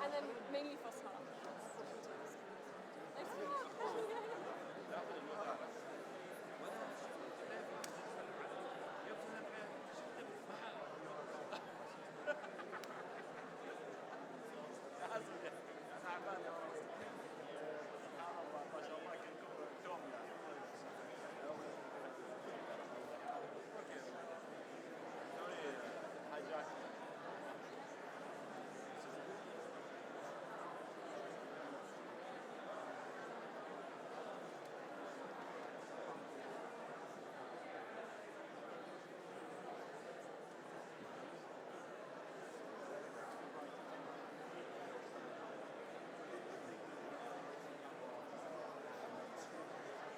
And then mainly for Salalah.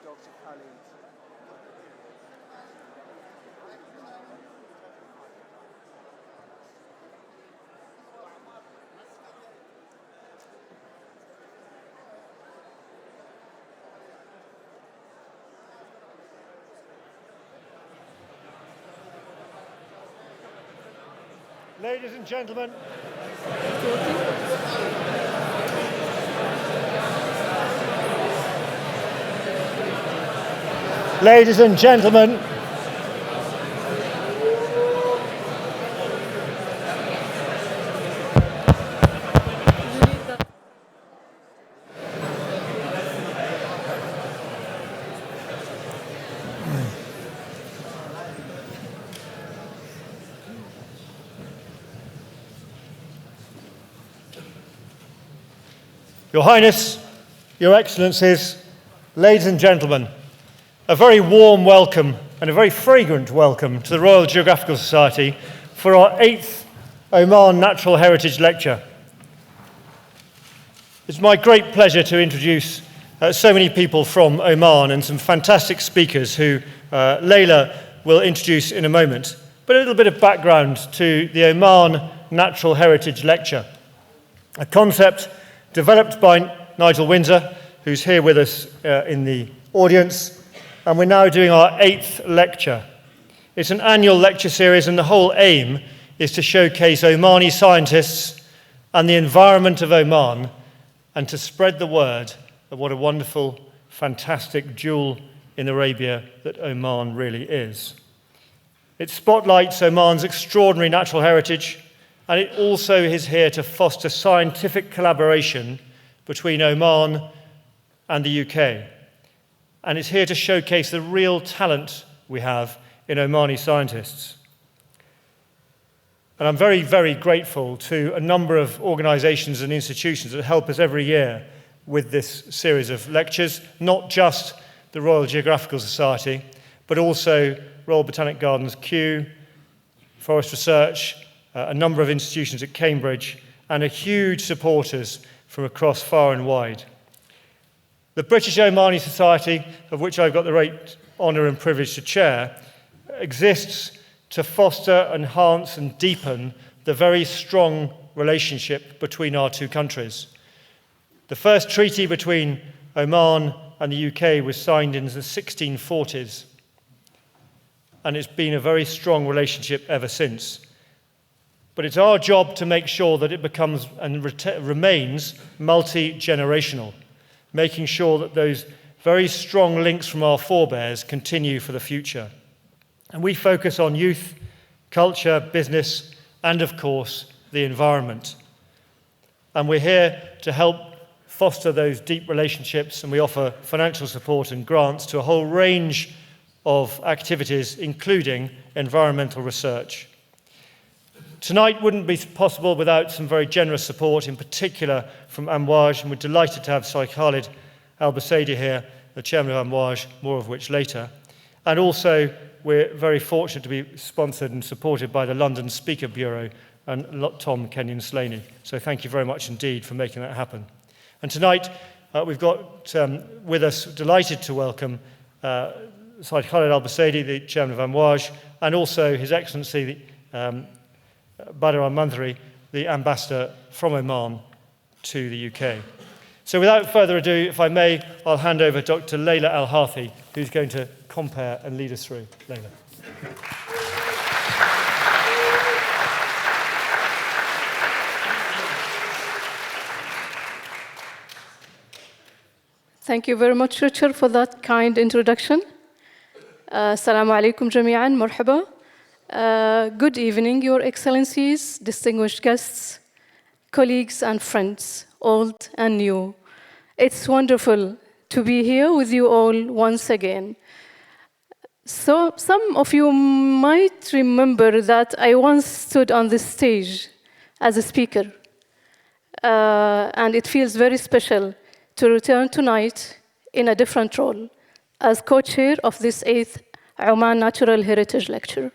Dr. Khalid. Ladies and gentlemen, ladies and gentlemen, Your Highness, Your Excellencies, ladies and gentlemen, a very warm welcome and a very fragrant welcome to the Royal Geographical Society for our 8th Oman Natural Heritage Lecture. It's my great pleasure to introduce so many people from Oman and some fantastic speakers who Laila will introduce in a moment. But a little bit of background to the Oman Natural Heritage Lecture, a concept developed by Nigel Windsor, who's here with us in the audience, and we're now doing our 8th lecture. It's an annual lecture series, and the whole aim is to showcase Omani scientists and the environment of Oman, and to spread the word of what a wonderful, fantastic jewel in Arabia that Oman really is. It spotlights Oman's extraordinary natural heritage, and it also is here to foster scientific collaboration between Oman and the UK. And it's here to showcase the real talent we have in Omani scientists. And I'm very, very grateful to a number of organisations and institutions that help us every year with this series of lectures, not just the Royal Geographical Society, but also Royal Botanic Gardens, Kew, Forest Research, a number of institutions at Cambridge, and are huge supporters from across far and wide. The British Omani Society, of which I've got the great honour and privilege to chair, exists to foster, enhance and deepen the very strong relationship between our two countries. The first treaty between Oman and the UK was signed in the 1640s, and it's been a very strong relationship ever since. But it's our job to make sure that it becomes and remains multi-generational, making sure that those very strong links from our forebears continue for the future. And we focus on youth, culture, business, and of course, the environment. And we're here to help foster those deep relationships, and we offer financial support and grants to a whole range of activities, including environmental research. Tonight wouldn't be possible without some very generous support, in particular from Amouage, and we're delighted to have Sheikh Khalid Al Farsi here, the chairman of Amouage, more of which later. And also, we're very fortunate to be sponsored and supported by the London Speaker Bureau and Tom Kenyon-Slaney. So thank you very much indeed for making that happen. And tonight, we've got with us, delighted to welcome Sheikh Khalid Al Farsi, the chairman of Amouage, and also His Excellency Badr al-Mandhari, the ambassador from Oman to the UK. So without further ado, if I may, I'll hand over Dr. Laila Al Harthy, who's going to compare and lead us through. Laila. Thank you very much, Richard, for that kind introduction. Assalamu alaikum jami'an, marhaba. Good evening, Your Excellencies, distinguished guests, colleagues and friends, old and new. It's wonderful to be here with you all once again. So some of you might remember that I once stood on this stage as a speaker. And it feels very special to return tonight in a different role as co-chair of this 8th Oman Natural Heritage Lecture.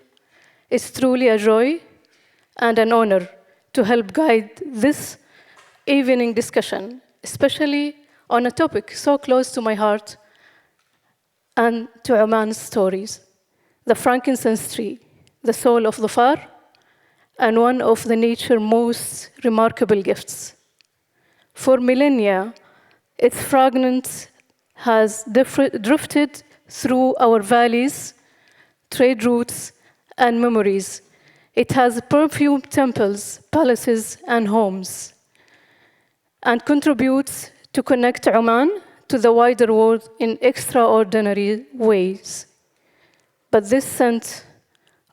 It's truly a joy and an honor to help guide this evening discussion, especially on a topic so close to my heart and to Oman's stories, the frankincense tree, the soul of Dhofar, and one of the nature's most remarkable gifts. For millennia, its fragrance has drifted through our valleys, trade routes, and memories. It has perfumed temples, palaces, and homes, and contributes to connect Oman to the wider world in extraordinary ways. But this scent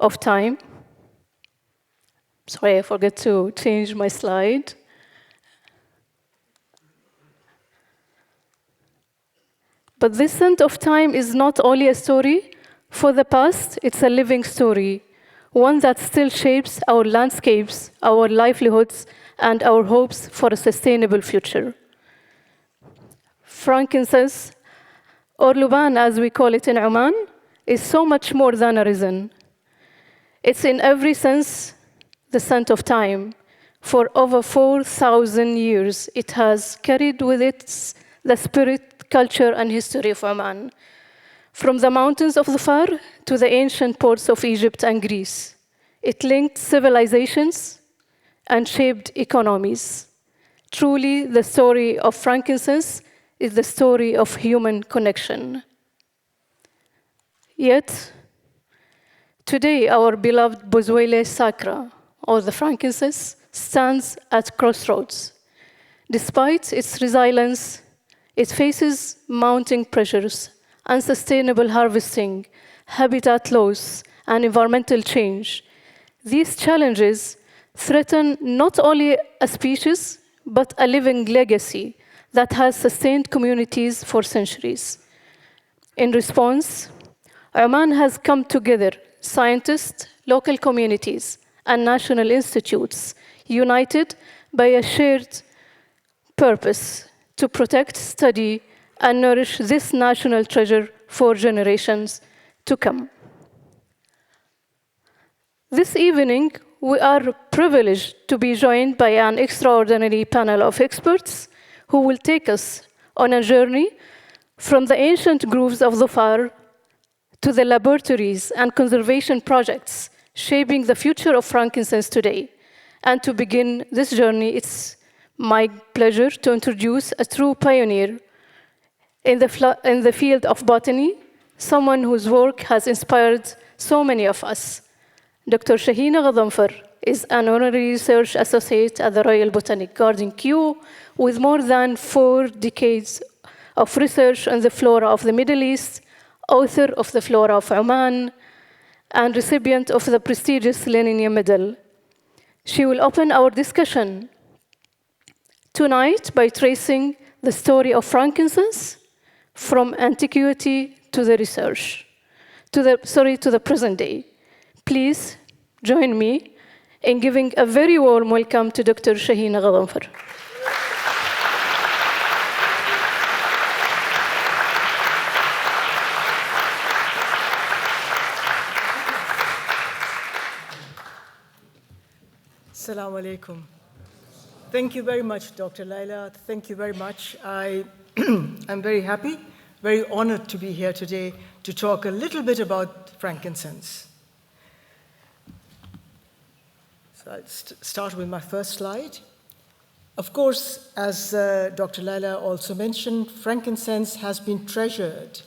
of time, sorry, I forgot to change my slide. But this scent of time is not only a story for the past, it's a living story, one that still shapes our landscapes, our livelihoods, and our hopes for a sustainable future. Frankincense, or Luban as we call it in Oman, is so much more than a resin. It's in every sense the scent of time. For over 4,000 years, it has carried with it the spirit, culture, and history of Oman, from the mountains of Dhofar to the ancient ports of Egypt and Greece. It linked civilizations and shaped economies. Truly, the story of frankincense is the story of human connection. Yet, today, our beloved Bozwele Sacra, or the frankincense, stands at crossroads. Despite its resilience, it faces mounting pressures, unsustainable harvesting, habitat loss, and environmental change. These challenges threaten not only a species, but a living legacy that has sustained communities for centuries. In response, Oman has come together, scientists, local communities, and national institutes, united by a shared purpose to protect, study, and nourish this national treasure for generations to come. This evening, we are privileged to be joined by an extraordinary panel of experts who will take us on a journey from the ancient groves of Dhofar to the laboratories and conservation projects shaping the future of frankincense today. And to begin this journey, it's my pleasure to introduce a true pioneer in the field of botany, someone whose work has inspired so many of us. Dr. Shahina Ghazanfar is an Honorary Research Associate at the Royal Botanic Garden, Kew, with more than 4 decades of research on the flora of the Middle East, author of the Flora of Oman, and recipient of the prestigious Lenin Medal. She will open our discussion tonight by tracing the story of frankincense from antiquity to the present day. Please join me in giving a very warm welcome to Dr. Shahina Ghazanfar. Assalamu alaikum. Thank you very much, Dr. Laila. Thank you very much. I'm very happy, very honored to be here today to talk a little bit about frankincense. So I'll start with my first slide. Of course, as Dr. Laila also mentioned, frankincense has been treasured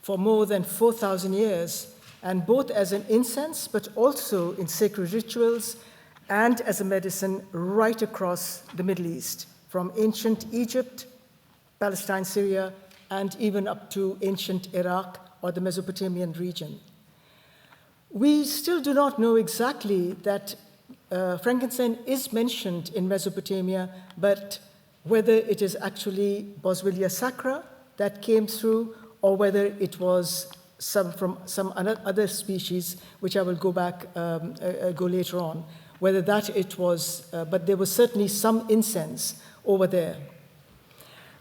for more than 4,000 years, and both as an incense, but also in sacred rituals and as a medicine right across the Middle East, from ancient Egypt, Palestine, Syria, and even up to ancient Iraq or the Mesopotamian region. We still do not know exactly that frankincense is mentioned in Mesopotamia, but whether it is actually Boswellia sacra that came through, or whether it was from some other species, which I will go later on, whether that it was, but there was certainly some incense over there.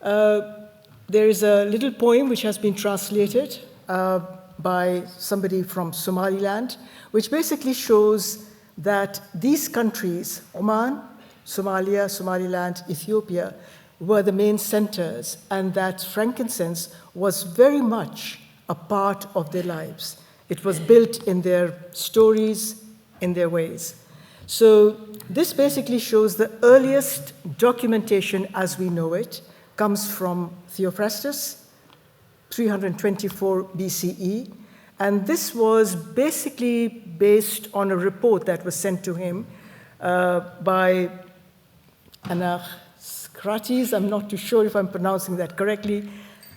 There is a little poem which has been translated by somebody from Somaliland, which basically shows that these countries, Oman, Somalia, Somaliland, Ethiopia, were the main centers, and that frankincense was very much a part of their lives. It was built in their stories, in their ways. So this basically shows the earliest documentation as we know it comes from Theophrastus, 324 BCE, and this was basically based on a report that was sent to him by Anacrates, I'm not too sure if I'm pronouncing that correctly,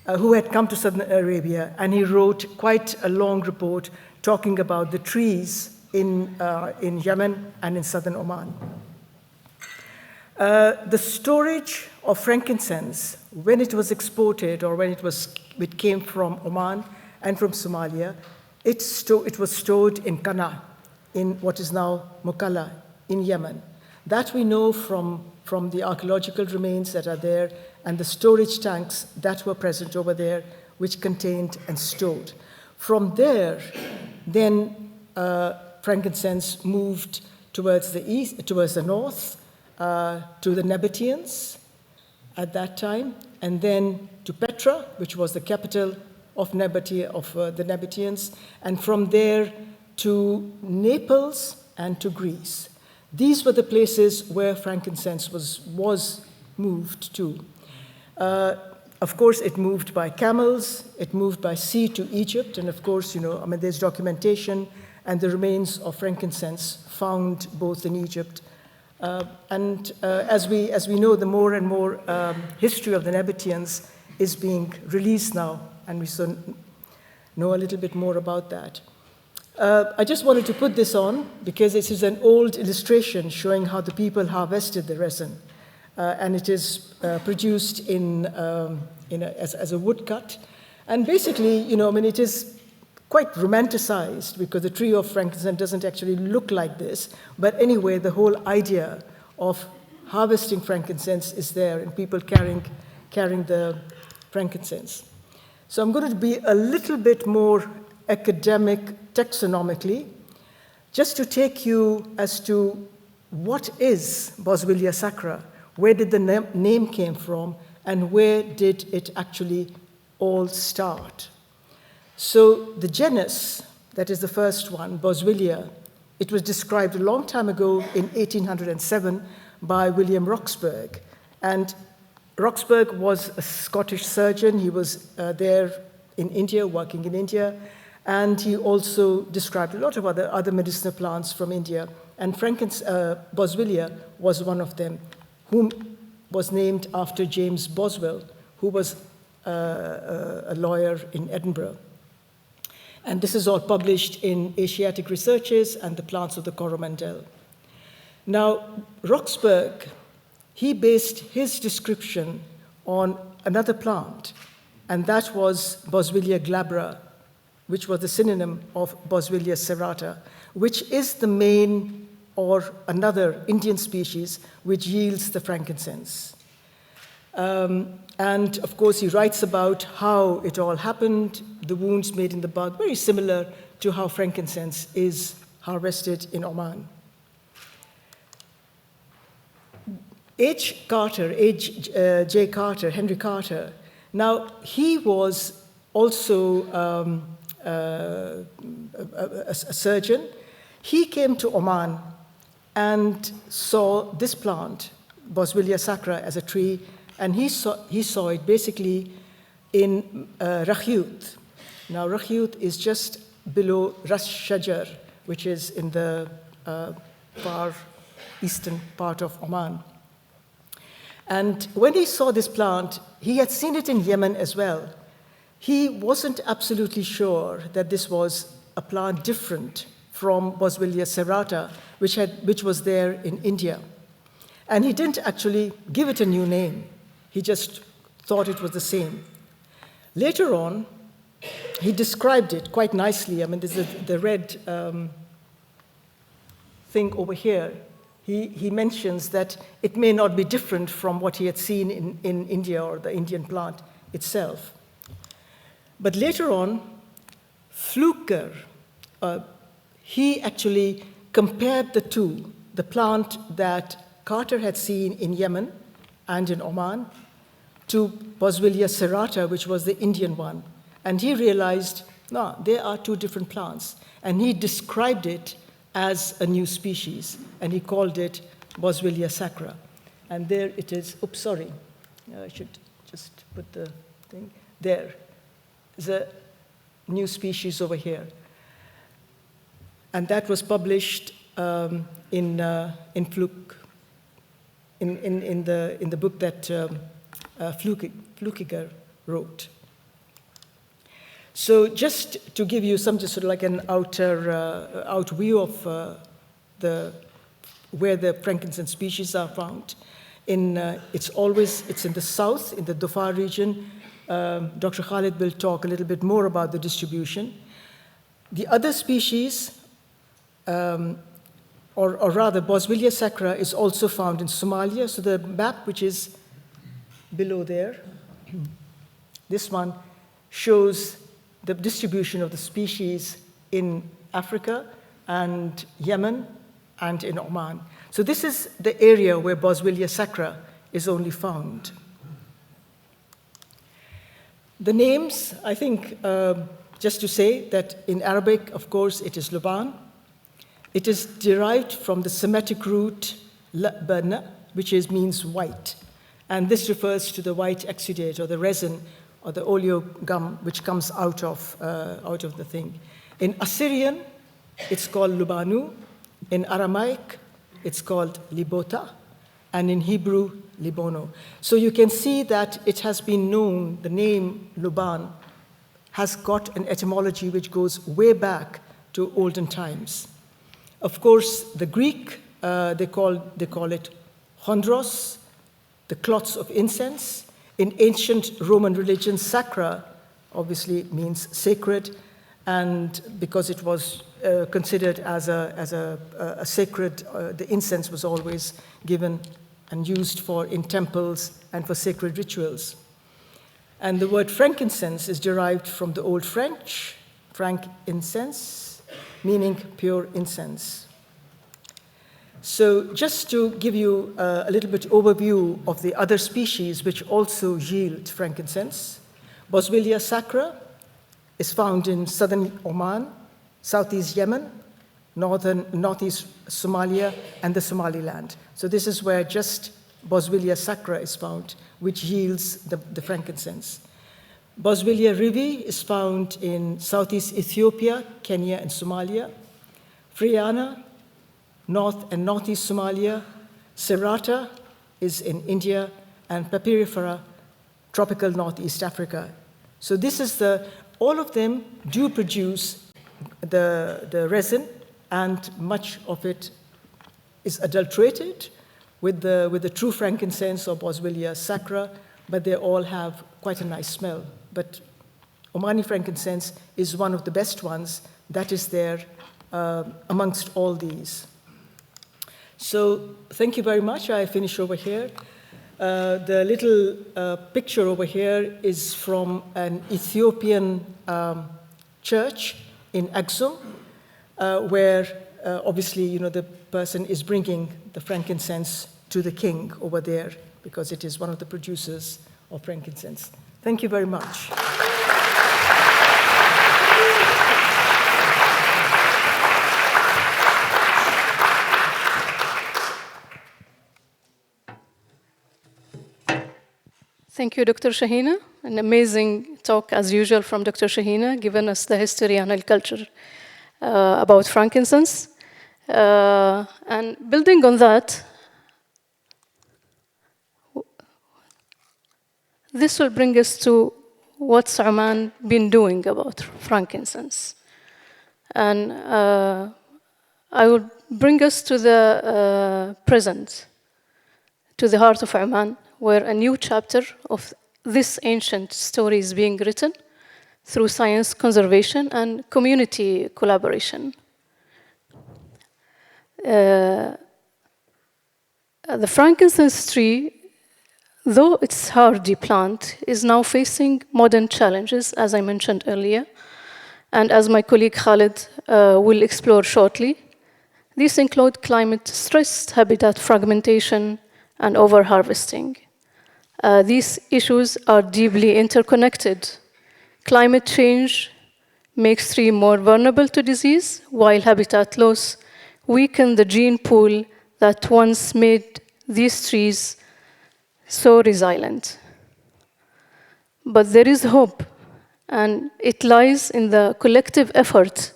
who had come to southern Arabia, and he wrote quite a long report talking about the trees in Yemen and in southern Oman. The storage of frankincense, when it was exported or when it came from Oman and from Somalia, it was stored in Kana, in what is now Mukalla, in Yemen. That we know from the archaeological remains that are there and the storage tanks that were present over there, which contained and stored. From there, then frankincense moved towards the east, towards the north, to the Nabateans at that time, and then to Petra, which was the capital of the Nabateans, and from there to Naples and to Greece. These were the places where frankincense was moved to. Of course, it moved by camels, it moved by sea to Egypt, and of course, there's documentation and the remains of frankincense found both in Egypt. As we know, the more and more history of the Nabateans is being released now, and we know a little bit more about that. I just wanted to put this on because this is an old illustration showing how the people harvested the resin. And it is produced as a woodcut. And basically, it is quite romanticized because the tree of frankincense doesn't actually look like this. But anyway, the whole idea of harvesting frankincense is there and people carrying the frankincense. So I'm going to be a little bit more academic taxonomically, just to take you as to what is Boswellia sacra, where did the name came from, and where did it actually all start. So the genus, that is the first one, Boswellia, it was described a long time ago in 1807 by William Roxburgh. And Roxburgh was a Scottish surgeon. He was there in India, working in India, and he also described a lot of other medicinal plants from India. And Boswellia was one of them, whom was named after James Boswell, who was a lawyer in Edinburgh. And this is all published in Asiatic Researches and the Plants of the Coromandel. Now, Roxburgh, he based his description on another plant, and that was Boswellia glabra, which was the synonym of Boswellia serrata, which is the main or another Indian species which yields the frankincense. And of course, he writes about how it all happened, the wounds made in the bark, very similar to how frankincense is harvested in Oman. H. J. Carter, Henry Carter, now he was also a surgeon. He came to Oman and saw this plant, Boswellia sacra as a tree, and he saw it basically in Rakhyut. Now, Rakhyut is just below Ras Shajar, which is in the far eastern part of Oman. And when he saw this plant, he had seen it in Yemen as well. He wasn't absolutely sure that this was a plant different from Boswellia serrata, which was there in India. And he didn't actually give it a new name. He just thought it was the same. Later on, he described it quite nicely. I mean, this is the red thing over here. He mentions that it may not be different from what he had seen in India or the Indian plant itself. But later on, Fluker, he actually compared the two, the plant that Carter had seen in Yemen and in Oman, to Boswellia serrata, which was the Indian one. And he realized, no, they are two different plants. And he described it as a new species, and he called it Boswellia sacra. And there it is. Oops, sorry. I should just put the thing there. There's a new species over here. And that was published in the book that Flukiger wrote. So just to give you some, just sort of like an out view of where the frankincense species are found. It's in the south, in the Dhofar region. Dr. Khalid will talk a little bit more about the distribution. The other species, or rather Boswellia sacra, is also found in Somalia. So the map, which is below there, this one shows the distribution of the species in Africa and Yemen and in Oman. So this is the area where Boswellia sacra is only found. The names, I think, just to say that in Arabic, of course, it is Luban. It is derived from the Semitic root labana, which means white. And this refers to the white exudate or the resin or the oleo gum which comes out of the thing. In Assyrian, it's called Lubanu. In Aramaic, it's called Libota. And in Hebrew, Libono. So you can see that it has been known, the name Luban has got an etymology which goes way back to olden times. Of course, the Greek, they call it chondros, the clots of incense. In ancient Roman religion, sacra obviously means sacred, and because it was considered as a sacred, the incense was always given and used in temples and for sacred rituals. And the word frankincense is derived from the Old French, frankincense, meaning pure incense. So just to give you a little bit overview of the other species which also yield frankincense, Boswellia sacra is found in southern Oman, southeast Yemen, northeast Somalia, and the Somaliland. So this is where just Boswellia sacra is found, which yields the frankincense. Boswellia rivi is found in southeast Ethiopia, Kenya, and Somalia. Friana, north and northeast Somalia. Serrata is in India, and Papyrifera, tropical northeast Africa. So this is all of them do produce the resin, and much of it is adulterated with the true frankincense or Boswellia sacra, but they all have quite a nice smell. But Omani frankincense is one of the best ones that is there amongst all these. So thank you very much. I finish over here. The little picture over here is from an Ethiopian church in Aksum, where obviously, the person is bringing the frankincense to the king over there because it is one of the producers of frankincense. Thank you very much. Thank you, Dr. Shahina. An amazing talk, as usual, from Dr. Shahina, giving us the history and culture about frankincense. And building on that, this will bring us to what's Oman been doing about frankincense. And I would bring us to the present, to the heart of Oman, where a new chapter of this ancient story is being written through science, conservation, and community collaboration. The frankincense tree, though it's hardy plant, is now facing modern challenges, as I mentioned earlier, and as my colleague Khalid will explore shortly. These include climate stress, habitat fragmentation, and overharvesting. These issues are deeply interconnected. Climate change makes trees more vulnerable to disease, while habitat loss weakens the gene pool that once made these trees so resilient. But there is hope, and it lies in the collective effort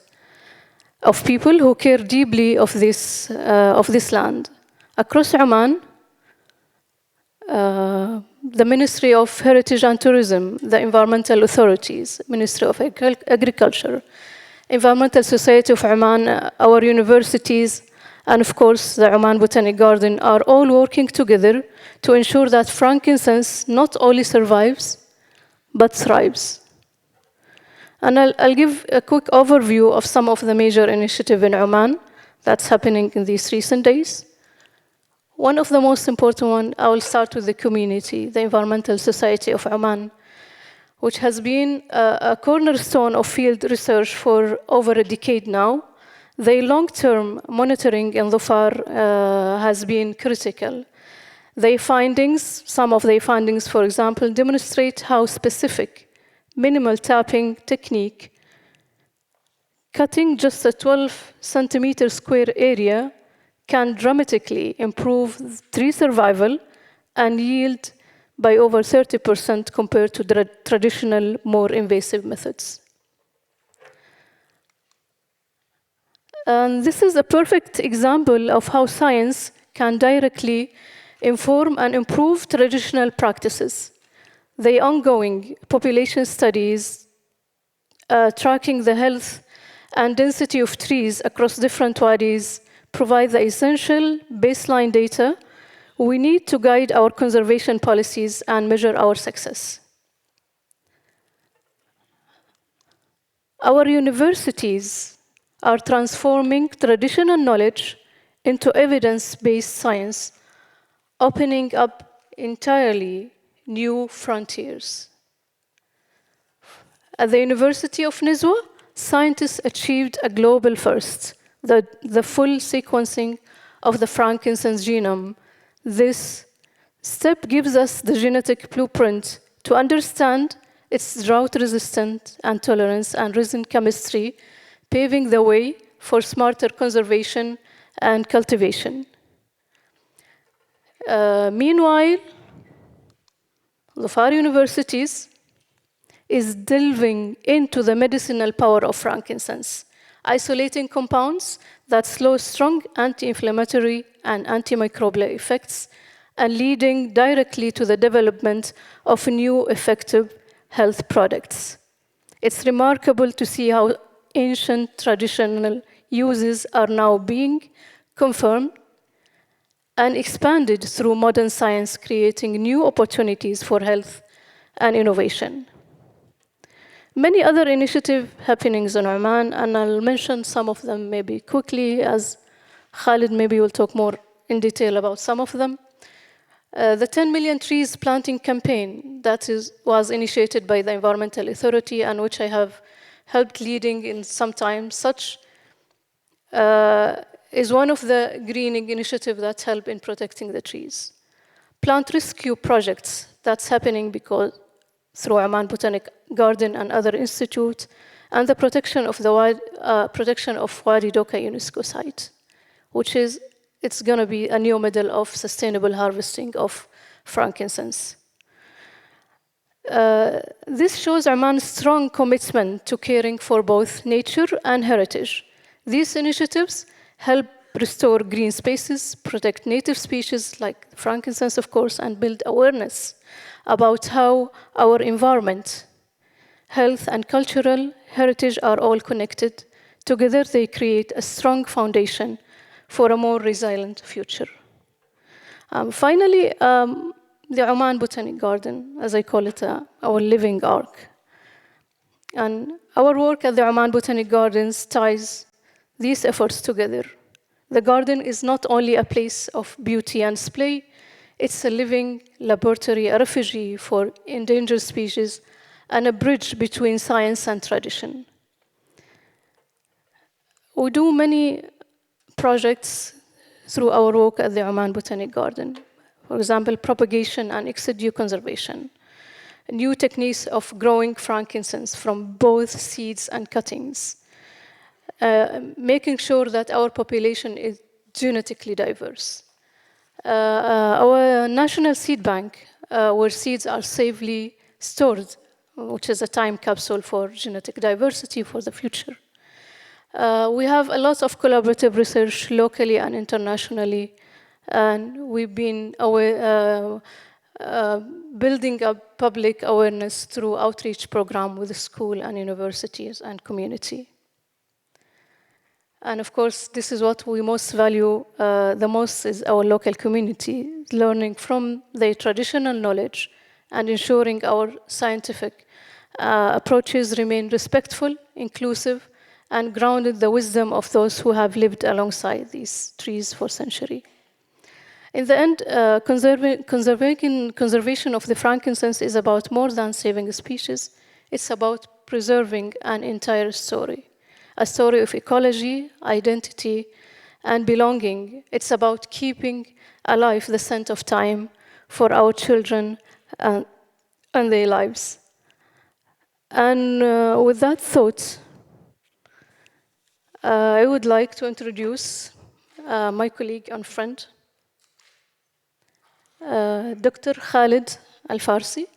of people who care deeply of this land. Across Oman, the Ministry of Heritage and Tourism, the environmental authorities, Ministry of Agriculture, Environmental Society of Oman, our universities, and of course the Oman Botanic Garden are all working together to ensure that frankincense not only survives, but thrives. And I'll give a quick overview of some of the major initiatives in Oman that's happening in these recent days. One of the most important ones, I will start with the community, the Environmental Society of Oman, which has been a cornerstone of field research for over a decade now. Their long-term monitoring in Dhofar has been critical. Their findings, some of their findings, for example, demonstrate how specific minimal tapping technique, cutting just a 12 centimeter square area, can dramatically improve tree survival and yield by over 30% compared to the traditional, more invasive methods. And this is a perfect example of how science can directly inform and improve traditional practices. The ongoing population studies tracking the health and density of trees across different wadis provide the essential baseline data we need to guide our conservation policies and measure our success. Our universities are transforming traditional knowledge into evidence-based science, opening up entirely new frontiers. At the University of Nizwa, scientists achieved a global first, the full sequencing of the frankincense genome. This step gives us the genetic blueprint to understand its drought-resistant and tolerance and resin chemistry, paving the way for smarter conservation and cultivation. Meanwhile, Dhofar universities is delving into the medicinal power of frankincense, isolating compounds that slow strong anti-inflammatory and antimicrobial effects and leading directly to the development of new effective health products. It's remarkable to see how ancient traditional uses are now being confirmed and expanded through modern science, creating new opportunities for health and innovation. Many other initiatives happening in Oman, and I'll mention some of them maybe quickly, as Khalid maybe will talk more in detail about some of them. The 10 million trees planting campaign that was initiated by the Environmental Authority and which I have helped leading in some time, such is one of the greening initiatives that help in protecting the trees. Plant rescue projects that's happening because through Oman Botanic Garden and other institutes, and the protection of Wadi Doka UNESCO site, which is, it's going to be a new model of sustainable harvesting of frankincense. This shows Oman's strong commitment to caring for both nature and heritage. These initiatives help restore green spaces, protect native species like frankincense, of course, and build awareness about how our environment, health, and cultural heritage are all connected. Together, they create a strong foundation for a more resilient future. Finally, the Oman Botanic Garden, as I call it, our living ark. And our work at the Oman Botanic Gardens ties these efforts together. The garden is not only a place of beauty and display, it's a living laboratory, a refuge for endangered species, and a bridge between science and tradition. We do many projects through our work at the Oman Botanic Garden. For example, propagation and in-situ conservation. New techniques of growing frankincense from both seeds and cuttings. Making sure that our population is genetically diverse. Our national seed bank, where seeds are safely stored, which is a time capsule for genetic diversity for the future. We have a lot of collaborative research locally and internationally, and we've been building up public awareness through outreach program with the school and universities and community. And of course, this is what we most value the most is our local community, learning from their traditional knowledge and ensuring our scientific approaches remain respectful, inclusive, and grounded the wisdom of those who have lived alongside these trees for centuries. In the end, conservation of the frankincense is about more than saving a species. It's about preserving an entire story. A story of ecology, identity, and belonging. It's about keeping alive the scent of time for our children and their lives. And with that thought, I would like to introduce my colleague and friend, Dr. Khalid Al Farsi,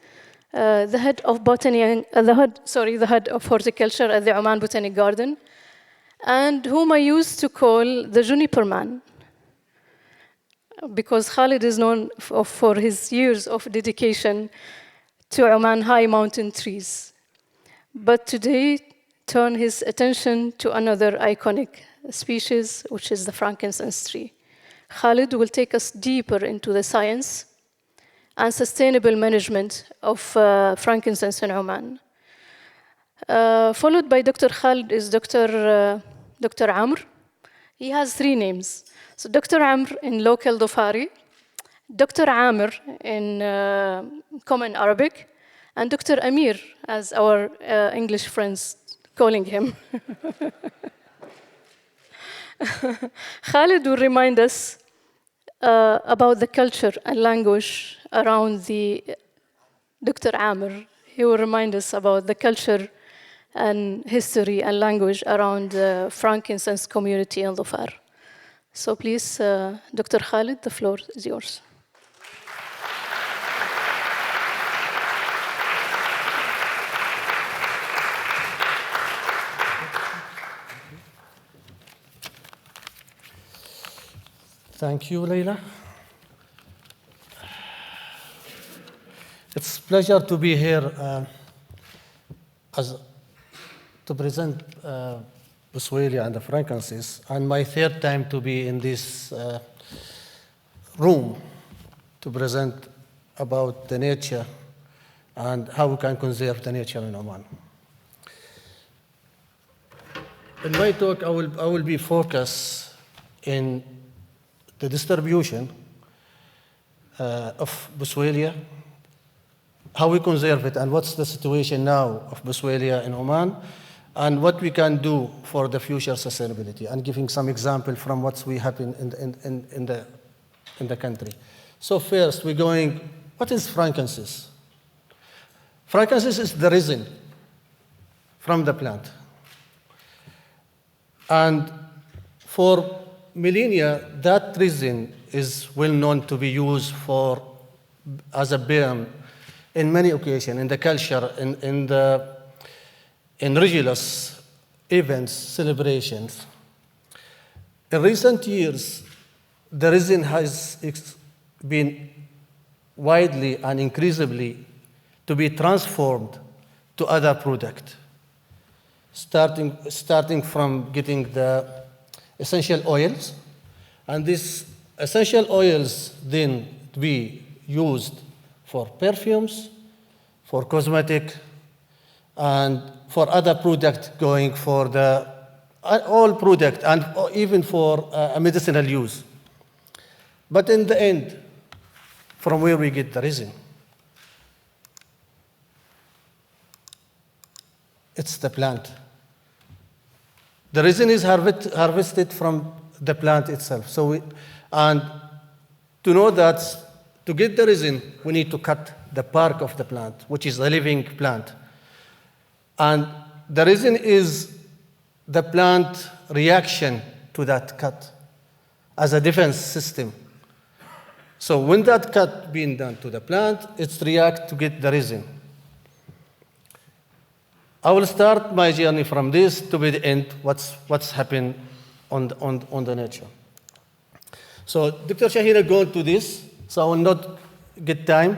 the head of the head of horticulture at the Oman Botanic Garden, and whom I used to call the Juniper Man, because Khalid is known for his years of dedication to Oman high mountain trees. But today, turn his attention to another iconic species, which is the frankincense tree. Khalid will take us deeper into the science and sustainable management of frankincense in Oman. Followed by Dr. Khalid is Dr. Amr. He has 3 names. So Dr. Amr in local Dhofari, Dr. Amir in common Arabic, and Dr. Amir, as our English friends calling him. Khalid will remind us about the culture and language around the Dr. Amir. He will remind us about the culture and history and language around the frankincense community in Dhofar. So please, Dr. Khalid, the floor is yours. Thank you, Laila. It's a pleasure to be here to present Boswellia and the frankincense, and my 3rd time to be in this room to present about the nature and how we can conserve the nature in Oman. In my talk, I will be focused in the distribution of Boswellia, how we conserve it, and what's the situation now of Boswellia in Oman, and what we can do for the future sustainability, and giving some example from what's we happen in the country. So first, we're going, what is frankincense? Frankincense is the resin from the plant. And for millennia, that resin is well known to be used as a burn in many occasions, in the culture, in religious events, celebrations. In recent years, the resin has been widely and increasingly to be transformed to other product, starting from getting the essential oils, and these essential oils then be used for perfumes, for cosmetic, and for other product going for the all product, and even for medicinal use. But in the end, from where we get the resin? It's the plant. The resin is harvested from the plant itself. And to know that, to get the resin, we need to cut the bark of the plant, which is a living plant. And the resin is the plant reaction to that cut as a defense system. So when that cut being done to the plant, it's react to get the resin. I will start my journey from this to be the end, what's happened on the nature. So Dr. Shahina going to this, so I will not get time,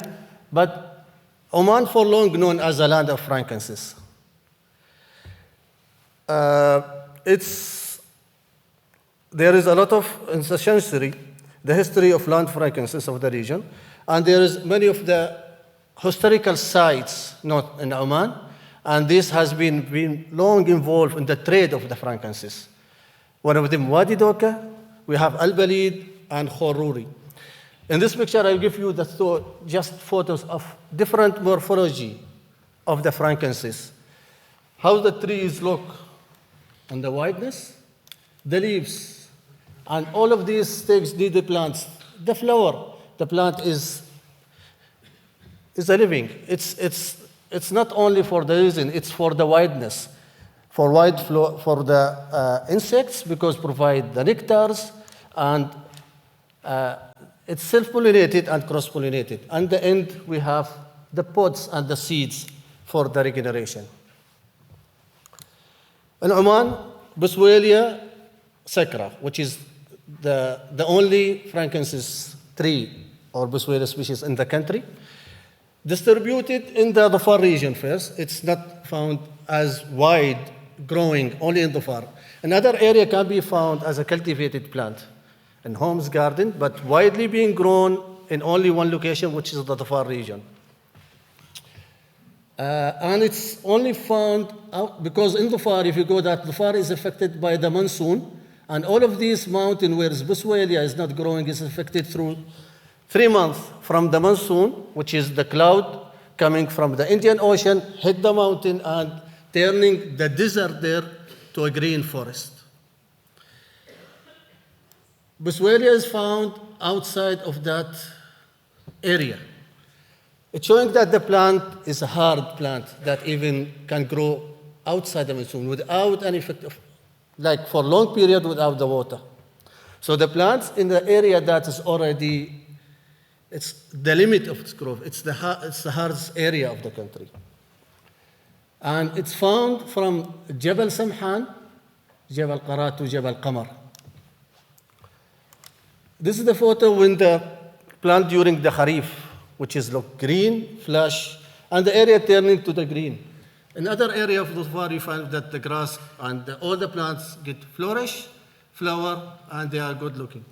but Oman for long known as the land of frankincense. There is a lot of, in the century, the history of land frankincense of the region, and there is many of the historical sites not in Oman, and this has been long involved in the trade of the frankincense. One of them, Wadi Doka, we have Al-Balid and Khoruri. In this picture, I'll give you just photos of different morphology of the frankincense. How the trees look, and the wideness, the leaves, and all of these stakes need the plants. The flower, the plant is a living. It's not only for the resin, it's for the wideness, for wide flow, for the insects, because provide the nectars, and it's self-pollinated and cross-pollinated. And the end, we have the pods and the seeds for the regeneration. In Oman, Boswellia sacra, which is the only frankincense tree or Boswellia species in the country, distributed in the Dhofar region first. It's not found as wide growing only in Dhofar. Another area can be found as a cultivated plant in Home's garden, but widely being grown in only one location, which is the Dhofar region. And it's only found out because in Dhofar, if you go that Dhofar is affected by the monsoon, and all of these mountains where Boswellia is not growing is affected through 3 months from the monsoon, which is the cloud coming from the Indian Ocean, hit the mountain and turning the desert there to a green forest. Boswellia is found outside of that area. It's showing that the plant is a hard plant that even can grow outside the monsoon without any effect of, like for long period without the water. So the plants in the area that is already, it's the limit of its growth. It's the hardest area of the country. And it's found from Jabal Samhan, Jabal Qarat to Jabal Qamar. This is the photo when the plant during the Kharif, which is look green, flush, and the area turning to the green. In other area of Dhofar, you find that the grass and all the plants get flourish, flower, and they are good looking.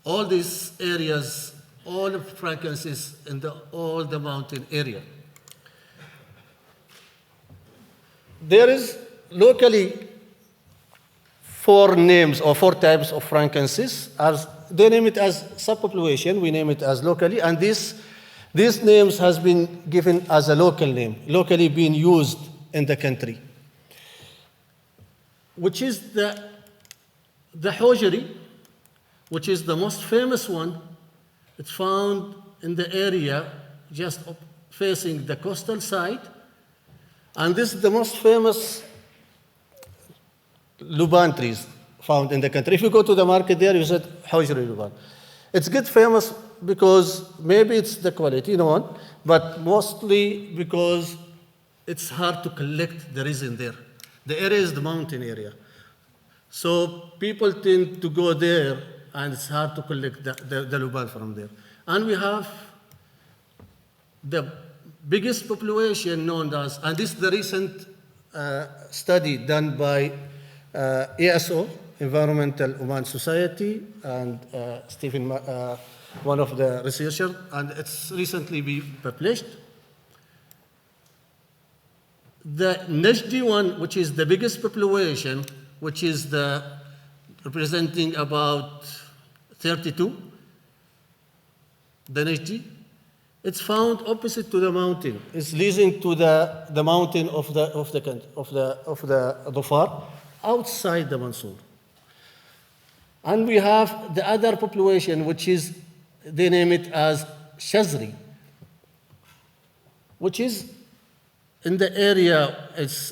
All these areas, all of frankincense in all the mountain area. There is locally 4 names or 4 types of frankincense. As they name it as subpopulation, we name it as locally, and these names has been given as a local name, locally being used in the country, which is the Hojari, which is the most famous one. It's found in the area just facing the coastal side, and this is the most famous Luban trees found in the country. If you go to the market there, you said Hojari Luban. It's good famous because maybe it's the quality, but mostly because it's hard to collect the resin there. The area is the mountain area. So people tend to go there, and it's hard to collect the luban from there. And we have the biggest population known as, and this is the recent study done by ESO, Environmental Oman Society, and Stephen, one of the researchers, and it's recently been published. The Najdi one, which is the biggest population, which is representing about 32, the Najdi, it's found opposite to the mountain. It's leading to the mountain of the Dhofar, outside the monsoon. And we have the other population, which is, they name it as Shazri, which is in the area, it's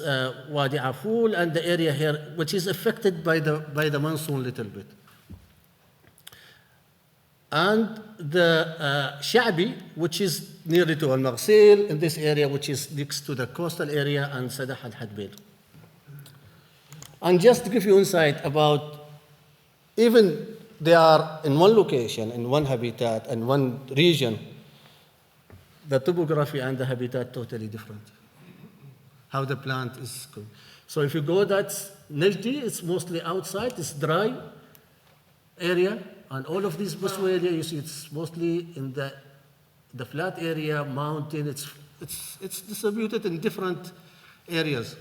Wadi Aful, and the area here, which is affected by the monsoon a little bit. And the Sha'bi, which is nearly to Al-Maghsil, in this area, which is next to the coastal area, and Sadah al-Hadbil. And just to give you insight about, even they are in one location, in one habitat, and one region, the topography and the habitat totally different. How the plant is going. So if you go that's Najdi, it's mostly outside, it's dry area, and all of this Boswellia, you see it's mostly in the flat area, mountain, it's distributed in different areas.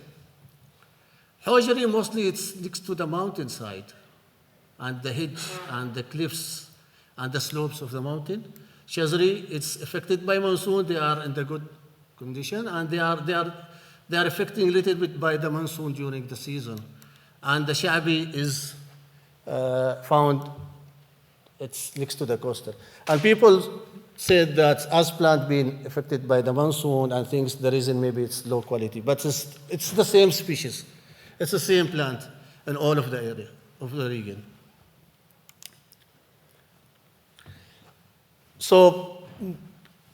Hojari, mostly it's next to the mountainside, and the hedge, and the cliffs, and the slopes of the mountain. Shazri, it's affected by monsoon, they are in the good condition, and they are affecting a little bit by the monsoon during the season. And the Sha'bi is found, it's next to the coastal. And people said that as plant being affected by the monsoon and things, the reason maybe it's low quality, but it's the same species. It's the same plant in all of the area, of the region. So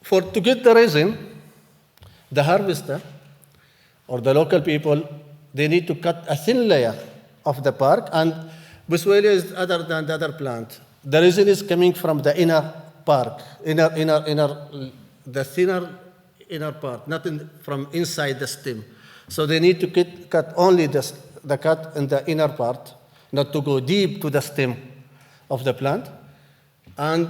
to get the resin, the harvester or the local people, they need to cut a thin layer of the bark, and Boswellia is other than the other plant. The resin is coming from the inner bark, the thinner inner part, not from inside the stem. So they need to cut only the cut in the inner part, not to go deep to the stem of the plant. And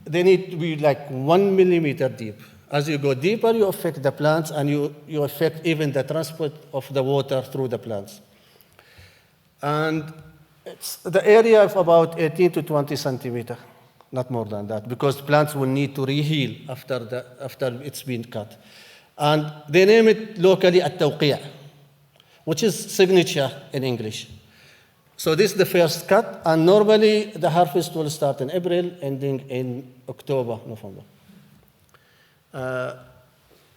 they need to be like 1 millimeter deep. As you go deeper, you affect the plants, and you affect even the transport of the water through the plants. And it's the area of about 18 to 20 centimeter, not more than that, because plants will need to reheal after it's been cut. And they name it locally at-tawqi', which is signature in English. So this is the first cut, and normally the harvest will start in April, ending in October, November.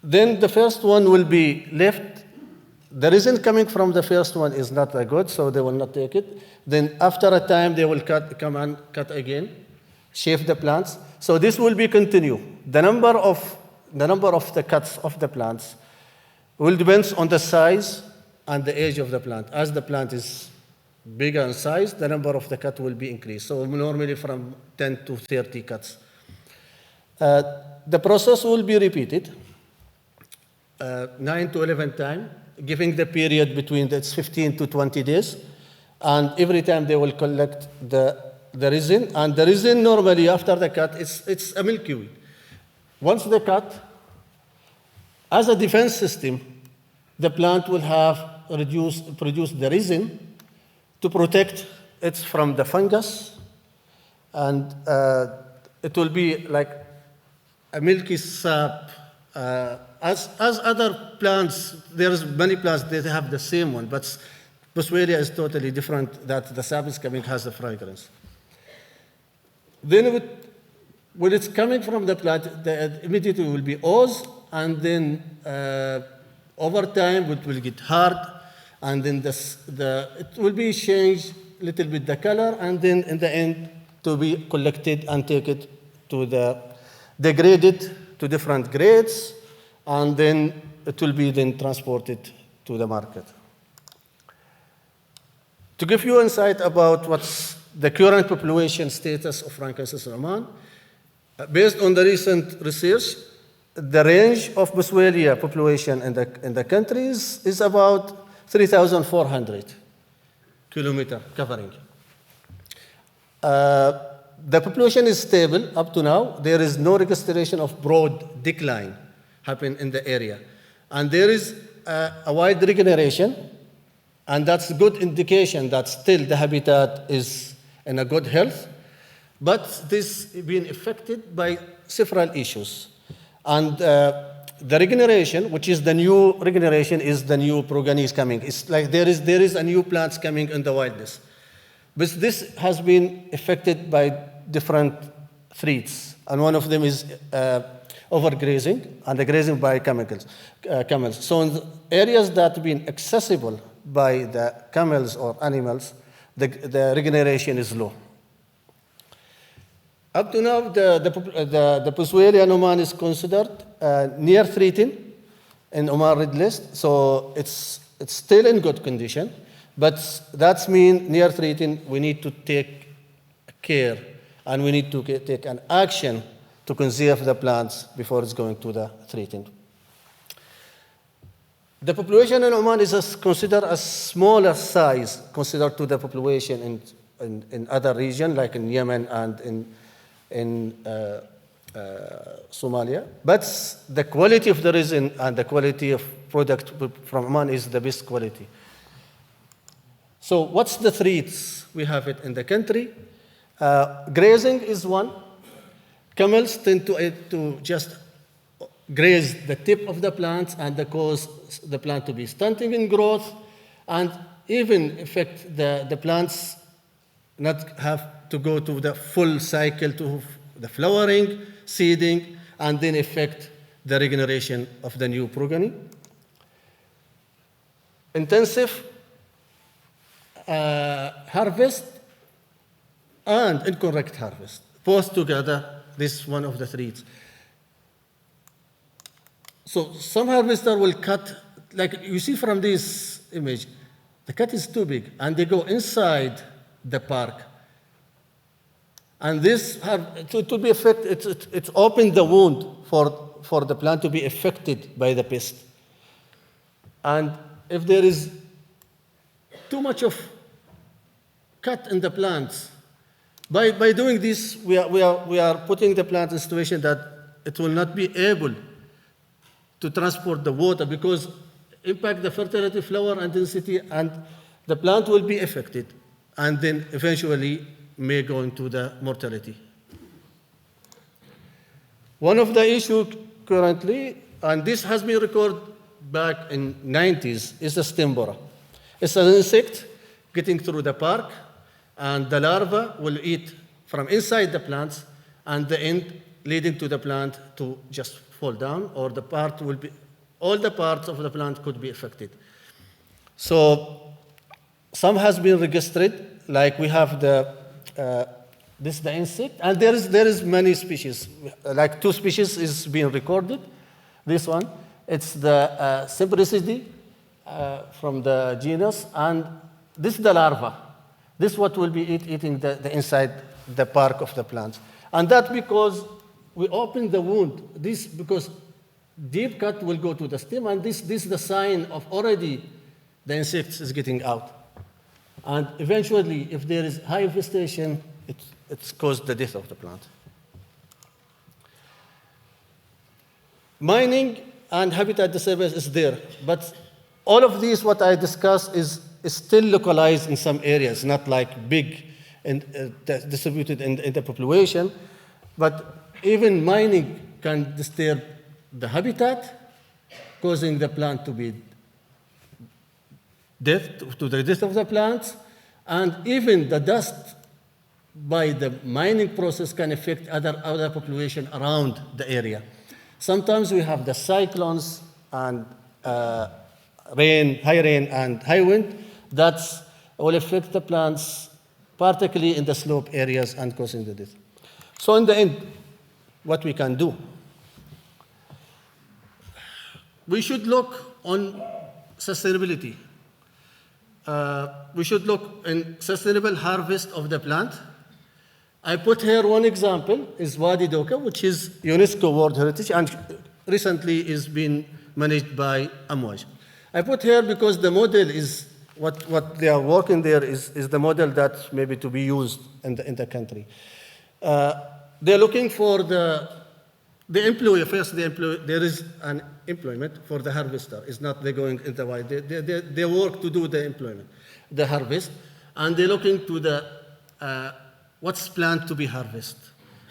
Then the first one will be left. The resin coming from the first one is not that good, so they will not take it. Then after a time, they will come and cut again, shave the plants. So this will be continue. The number of the cuts of the plants will depend on the size and the age of the plant. As the plant is bigger in size, the number of the cut will be increased. So normally from 10 to 30 cuts. The process will be repeated 9 to 11 times, giving the period between 15 to 20 days. And every time they will collect the resin. And the resin normally after the cut, it's a milkweed. Once they cut, as a defense system, the plant will have produce the resin to protect it from the fungus, and it will be like a milky sap. As other plants, there's many plants that have the same one, but Boswellia is totally different, that the sap is coming has a fragrance. Then when it's coming from the plant, immediately will be oozed, and then over time it will get hard, and then it will be changed a little bit the color, and then in the end to be collected and take it to the degraded to different grades, and then it will be then transported to the market. To give you insight about what's the current population status of frankincense in Oman, based on the recent research, the range of Boswellia population in the country is about 3,400 kilometer covering. The population is stable up to now. There is no registration of broad decline happen in the area. And there is a wide regeneration, and that's a good indication that still the habitat is in a good health, but this is being affected by several issues. And the regeneration, which is the new regeneration, is the new progeny coming. It's like there is a new plants coming in the wilderness. But this has been affected by different threats, and one of them is overgrazing and the grazing by camels. So in the areas that have been accessible by the camels or animals, the regeneration is low. Up to now, the Boswellia in Oman is considered near threatened in Oman Red List, so it's still in good condition, but that means near threatened. We need to take care, and we need to take an action to conserve the plants before it's going to the threatened. The population in Oman is considered a smaller size considered to the population in other regions, like in Yemen and in Somalia. But the quality of the resin and the quality of product from Oman is the best quality. So what's the threats we have it in the country? Grazing is one. Camels tend to just graze the tip of the plant, and they cause the plant to be stunting in growth, and even affect the plants not have to go to the full cycle to the flowering, seeding, and then affect the regeneration of the new progeny. Intensive harvest and incorrect harvest. Both together, this is one of the threats. So some harvester will cut, like you see from this image, the cut is too big, and they go inside the park. And this, to be affected, it's opened the wound for the plant to be affected by the pest. And if there is too much of cut in the plants, by doing this, we are putting the plant in a situation that it will not be able to transport the water, because impact the fertility, flower, and density, and the plant will be affected, and then eventually may go into the mortality. One of the issues currently, and this has been recorded back in 90s, is the stem borer. It's an insect getting through the park, and the larva will eat from inside the plants, and the end leading to the plant to just fall down, or the part will be, all the parts of the plant could be affected. So some has been registered, like we have this is the insect, and there is many species, like 2 species is being recorded. This one, it's the Cypressidae from the genus, and this is the larva. This is what will be eating the inside the bark of the plant. And that because we open the wound, this because deep cut will go to the stem, and this is the sign of already the insect is getting out. And eventually, if there is high infestation, it's caused the death of the plant. Mining and habitat disturbance is there, but all of these, what I discussed, is still localized in some areas, not like big and distributed in the population. But even mining can disturb the habitat, causing the plant to be to the death of the plants, and even the dust by the mining process can affect other population around the area. Sometimes we have the cyclones and high rain and high wind that will affect the plants, particularly in the slope areas, and causing the death. So in the end, what we can do. We should look on sustainability. We should look in sustainable harvest of the plant. I put here one example, is Wadi Doka, which is UNESCO World Heritage, and recently is being managed by Amouage. I put here because the model is, what they are working there is the model that maybe to be used in the country. They're looking for the employee, first the employee, there is an employment for the harvester. It's not they're going in the wild. They work to do the employment, the harvest, and they're looking to the what's planned to be harvested.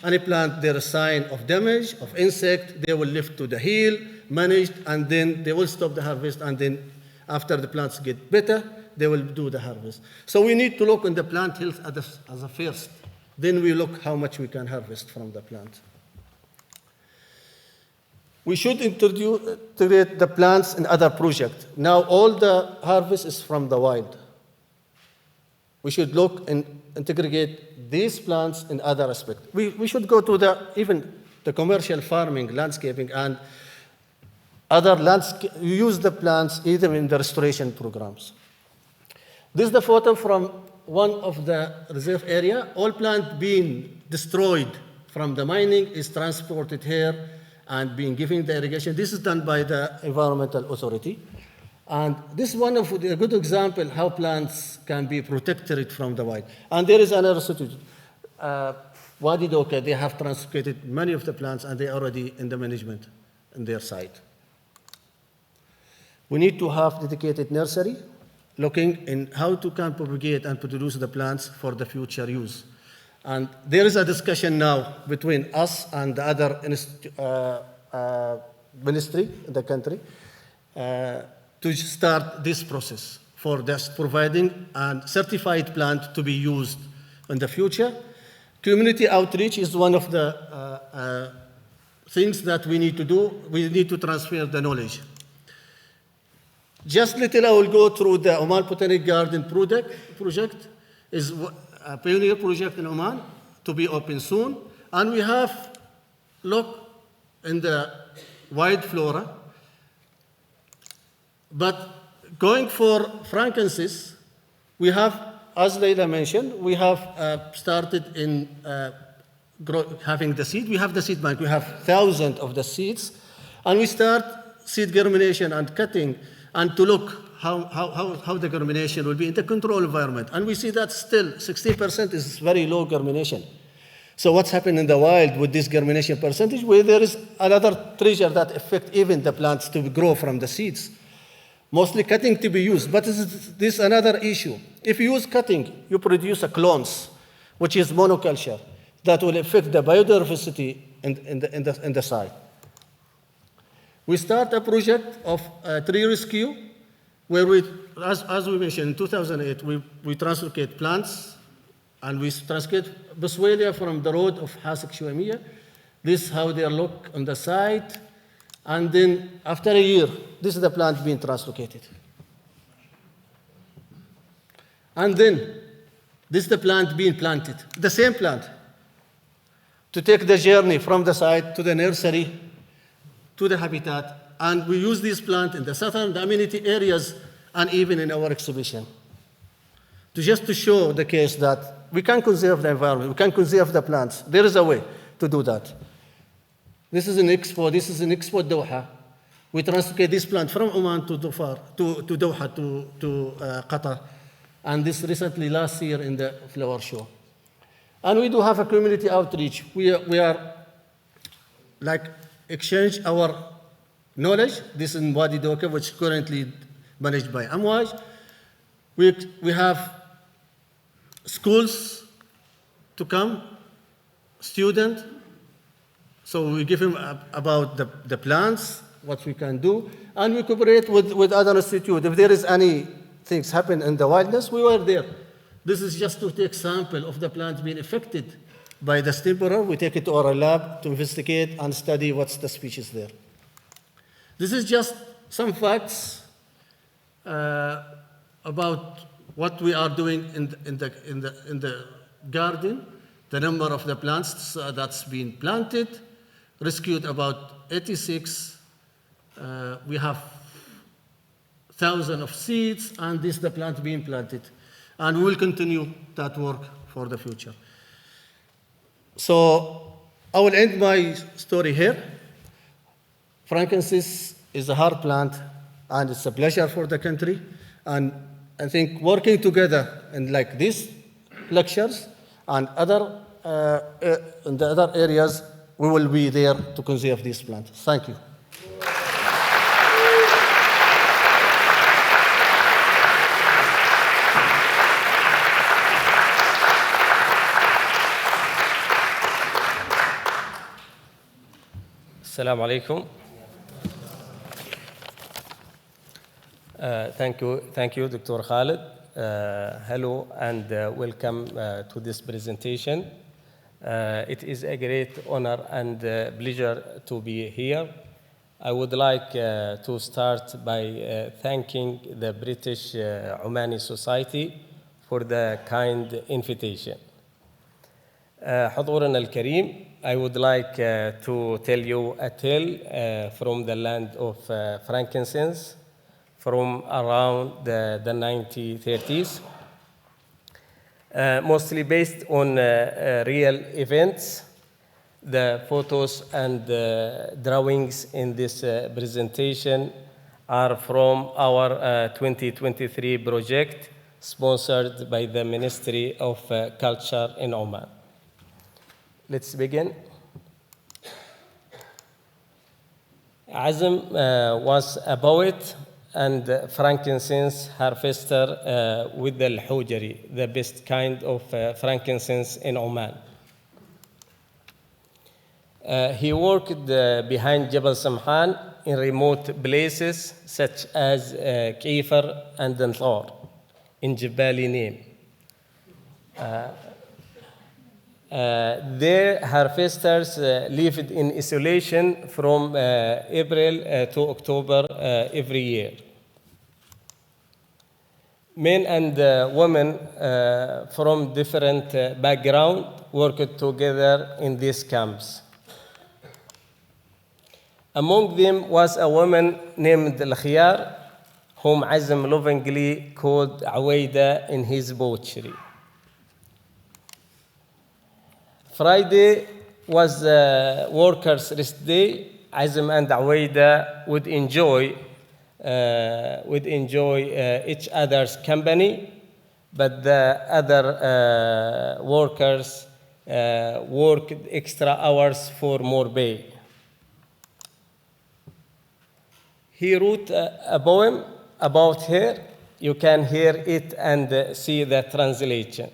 Any plant, there is a sign of damage, of insect, they will lift to the heel, managed, and then they will stop the harvest, and then after the plants get better, they will do the harvest. So we need to look on the plant health as a first. Then we look how much we can harvest from the plant. We should integrate the plants in other projects. Now all the harvest is from the wild. We should look and integrate these plants in other aspects. We should go to even the commercial farming, landscaping, and other use the plants either in the restoration programs. This is the photo from one of the reserve area. All plant being destroyed from the mining is transported here and being given the irrigation. This is done by the environmental authority. And this is one of a good example how plants can be protected from the wild. And there is another situation. Wadi Doka, they have transported many of the plants and they're already in the management on their site. We need to have dedicated nursery looking in how to can propagate and produce the plants for the future use. And there is a discussion now between us and the other ministry in the country to start this process for this providing a certified plant to be used in the future. Community outreach is one of the things that we need to do. We need to transfer the knowledge. Just little I will go through the Oman Botanic Garden project is a pioneer project in Oman to be open soon. And we have look in the wild flora. But going for frankincense, we have, as Laila mentioned, we have started in having the seed. We have the seed bank. We have thousands of the seeds. And we start seed germination and cutting and to look how the germination will be in the control environment. And we see that still 60% is very low germination. So what's happened in the wild with this germination percentage, where there is another treasure that affect even the plants to grow from the seeds. Mostly cutting to be used, but this is another issue. If you use cutting, you produce a clones, which is monoculture, that will affect the biodiversity in the site. We start a project of tree rescue, where we, as we mentioned, in 2008, we translocate plants, and we translocate Boswellia from the road of Hasek Shuamiya. This is how they look on the site. And then after a year, this is the plant being translocated. And then this is the plant being planted, the same plant, to take the journey from the site to the nursery, to the habitat. And we use this plant in the southern, the amenity areas, and even in our exhibition. Just to show the case that we can conserve the environment, we can conserve the plants. There is a way to do that. This is an expo. This is an expo Doha. We translocate this plant from Oman to Doha, to Qatar. And this recently, last year, in the flower show. And we do have a community outreach. We are like exchange our knowledge. This is in Wadi Doka, which is currently managed by Amouage. We have schools to come, students. So we give him about the plants, what we can do, and we cooperate with other institutes. If there is any things happen in the wilderness, we were there. This is just to take sample of the plants being affected by the stimperer. We take it to our lab to investigate and study what's the species there. This is just some facts about what we are doing in the garden, the number of the plants that's been planted, rescued about 86. We have thousands of seeds, and this is the plant being planted. And we will continue that work for the future. So I will end my story here. Frankincense is a hard plant, and it's a pleasure for the country. And I think working together in like these lectures and in the other areas, we will be there to conserve this plant. Thank you. Assalamu alaikum. Thank you, Dr. Khalid. Hello and welcome to this presentation. It is a great honor and pleasure to be here. I would like to start by thanking the British Omani Society for the kind invitation. حضورنا الكريم, I would like to tell you a tale from the land of frankincense from around the 1930s, mostly based on real events. The photos and drawings in this presentation are from our 2023 project sponsored by the Ministry of Culture in Oman. Let's begin. Azam was a poet and frankincense harvester with the Al-Hujari, the best kind of frankincense in Oman. He worked behind Jabal Samhan in remote places such as Kifar and Antar in Jabali name. Their harvesters lived in isolation from April to October every year. Men and women from different backgrounds worked together in these camps. Among them was a woman named Al-Khiyar, whom Azam lovingly called Awaida in his poetry. Friday was workers' rest day. Azam and Awaida would enjoy each other's company, but the other workers worked extra hours for more pay. He wrote a poem about her. You can hear it and see the translation.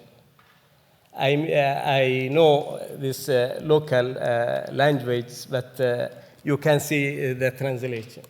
I know this local language, but you can see the translation.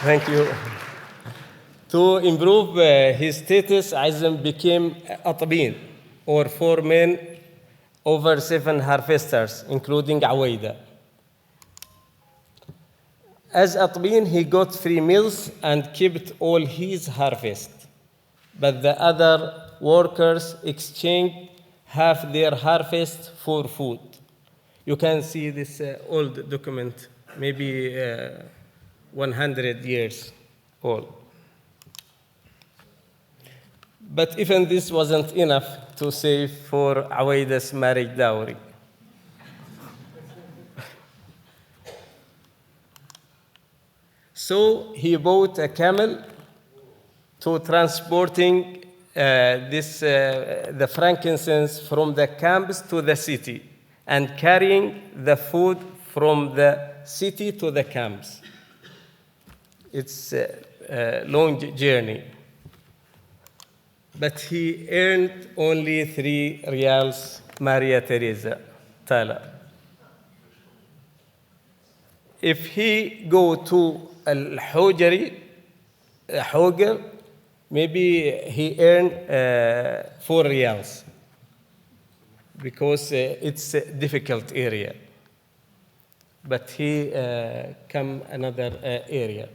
Thank you. To improve his status, Azam became Atbin, or foreman over 7 harvesters, including Awaida. As Atbin, he got free meals and kept all his harvest. But the other workers exchanged half their harvest for food. You can see this old document, maybe 100 years old. But even this wasn't enough to save for Awaida's marriage dowry. So he bought a camel to transporting the frankincense from the camps to the city and carrying the food from the city to the camps. It's long journey. But he earned only 3 reals Maria Teresa Tala. If he go to Al-Hujari, Hoger, maybe he earned 4 reals because it's a difficult area. But he come another area.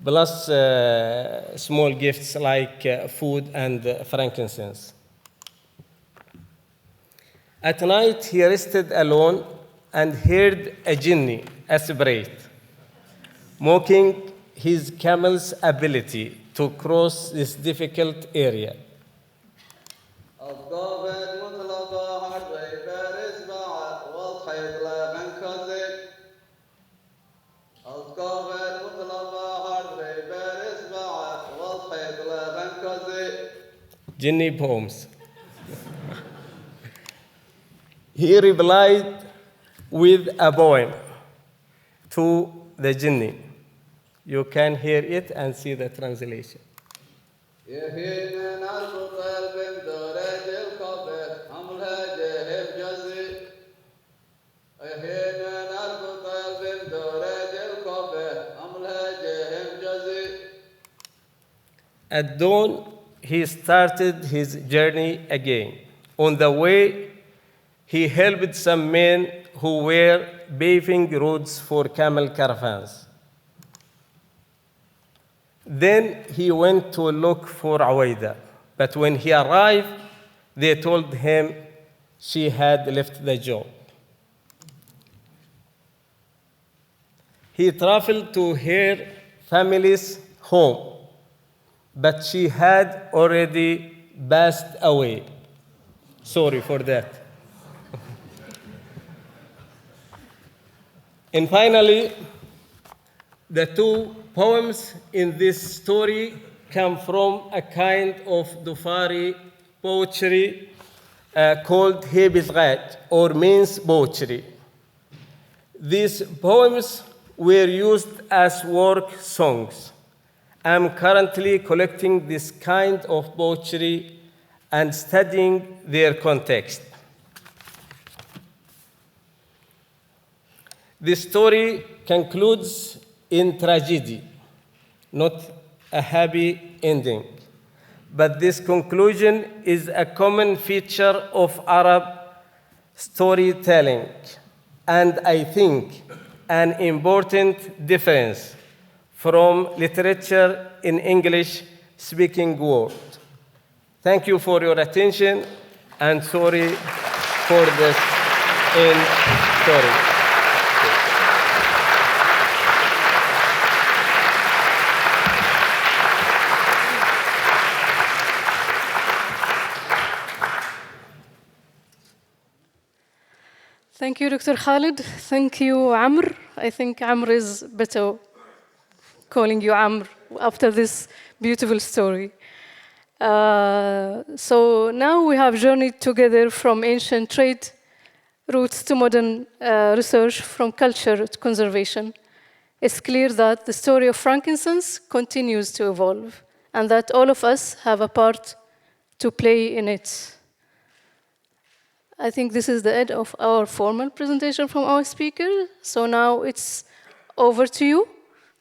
Plus small gifts like food and frankincense. At night, he rested alone and heard a jinni aspirate, mocking his camel's ability to cross this difficult area. Jinni poems. He replied with a poem to the jinni. You can hear it and see the translation. At dawn, he started his journey again. On the way, he helped some men who were paving roads for camel caravans. Then he went to look for Awaida, but when he arrived, they told him she had left the job. He traveled to her family's home, but she had already passed away. Sorry for that. And finally, the 2 poems in this story come from a kind of Dufari poetry called Hebizgaj, or means poetry. These poems were used as work songs. I'm currently collecting this kind of poetry and studying their context. This story concludes in tragedy, not a happy ending. But this conclusion is a common feature of Arab storytelling, and I think an important difference from literature in English-speaking world. Thank you for your attention, and sorry for this end story. Thank you, Dr. Khalid. Thank you, Amr. I think Amr is better calling you Amr after this beautiful story. So now we have journeyed together from ancient trade routes to modern research, from culture to conservation. It's clear that the story of frankincense continues to evolve and that all of us have a part to play in it. I think this is the end of our formal presentation from our speaker. So now it's over to you,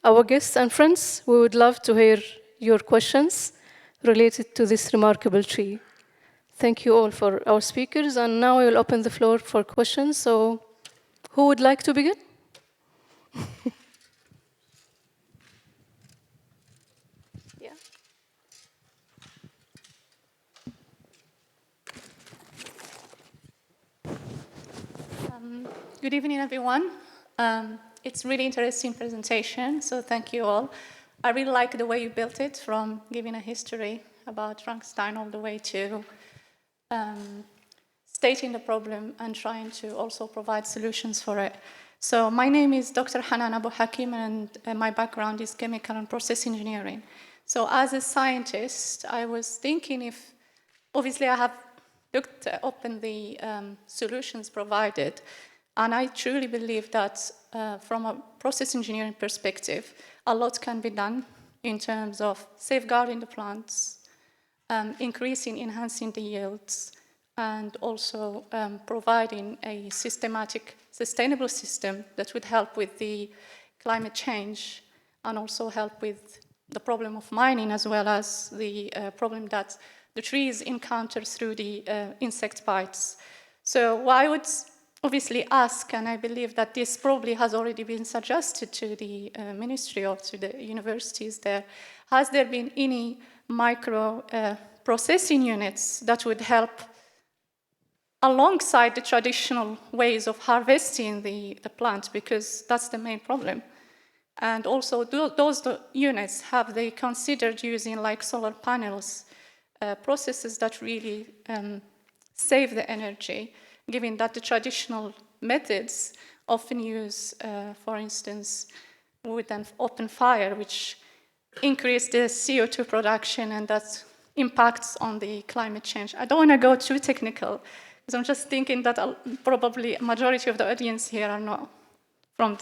our guests and friends. We would love to hear your questions related to this remarkable tree. Thank you all for our speakers. And now I will open the floor for questions. So who would like to begin? Yeah. Good evening, everyone. It's really interesting presentation, so thank you all. I really like the way you built it, from giving a history about Frankenstein all the way to stating the problem and trying to also provide solutions for it. So my name is Dr. Hanan Abu Hakim, and my background is chemical and process engineering. So as a scientist, I was thinking if, obviously I have looked open the solutions provided. And I truly believe that from a process engineering perspective, a lot can be done in terms of safeguarding the plants, enhancing the yields, and also providing a systematic, sustainable system that would help with the climate change and also help with the problem of mining, as well as the problem that the trees encounter through the insect bites. So what I would obviously ask, and I believe that this probably has already been suggested to the ministry or to the universities there, has there been any micro processing units that would help alongside the traditional ways of harvesting the plant, because that's the main problem. And also those units, have they considered using like solar panels, processes that really save the energy, given that the traditional methods often use, for instance, wood and open fire, which increase the CO2 production, and that impacts on the climate change. I don't want to go too technical, because I'm just thinking that probably a majority of the audience here are not from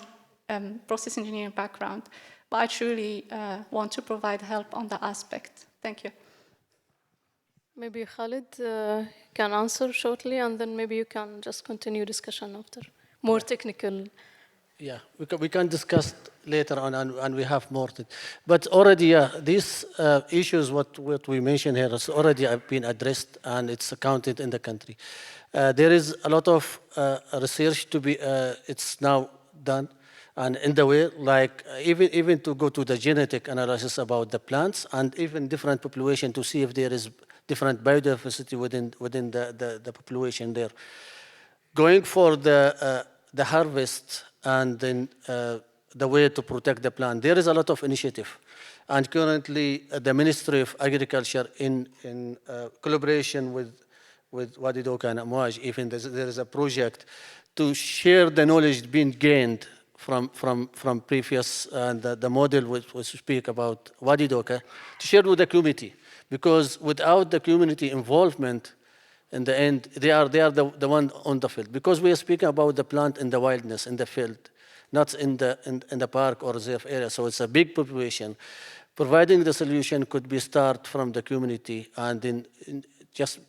process engineering background, but I truly want to provide help on that aspect. Thank you. Maybe Khalid can answer shortly, and then maybe you can just continue discussion after. More technical. Yeah, we can discuss later on, and we have more. But already, these issues, what we mentioned here, has already been addressed, and it's accounted in the country. There is a lot of research to be, it's now done, and in the way, like even to go to the genetic analysis about the plants, and even different population to see if there is different biodiversity within the population there. Going for the harvest, and then the way to protect the plant. There is a lot of initiative. And currently, the Ministry of Agriculture, in collaboration with Wadi Doka and Amouage, even there is a project to share the knowledge being gained from previous, and the model which we speak about Wadi Doka, to share with the community. Because without the community involvement, in the end, they are the one on the field. Because we are speaking about the plant in the wildness, in the field, not in the park or reserve area. So it's a big population. Providing the solution could be start from the community, and then just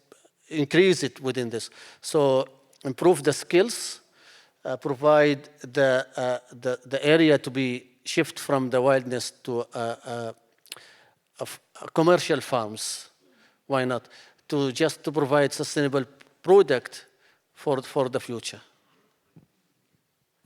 increase it within this. So improve the skills, provide the area to be shift from the wildness to commercial farms. Why not? To provide sustainable product for the future.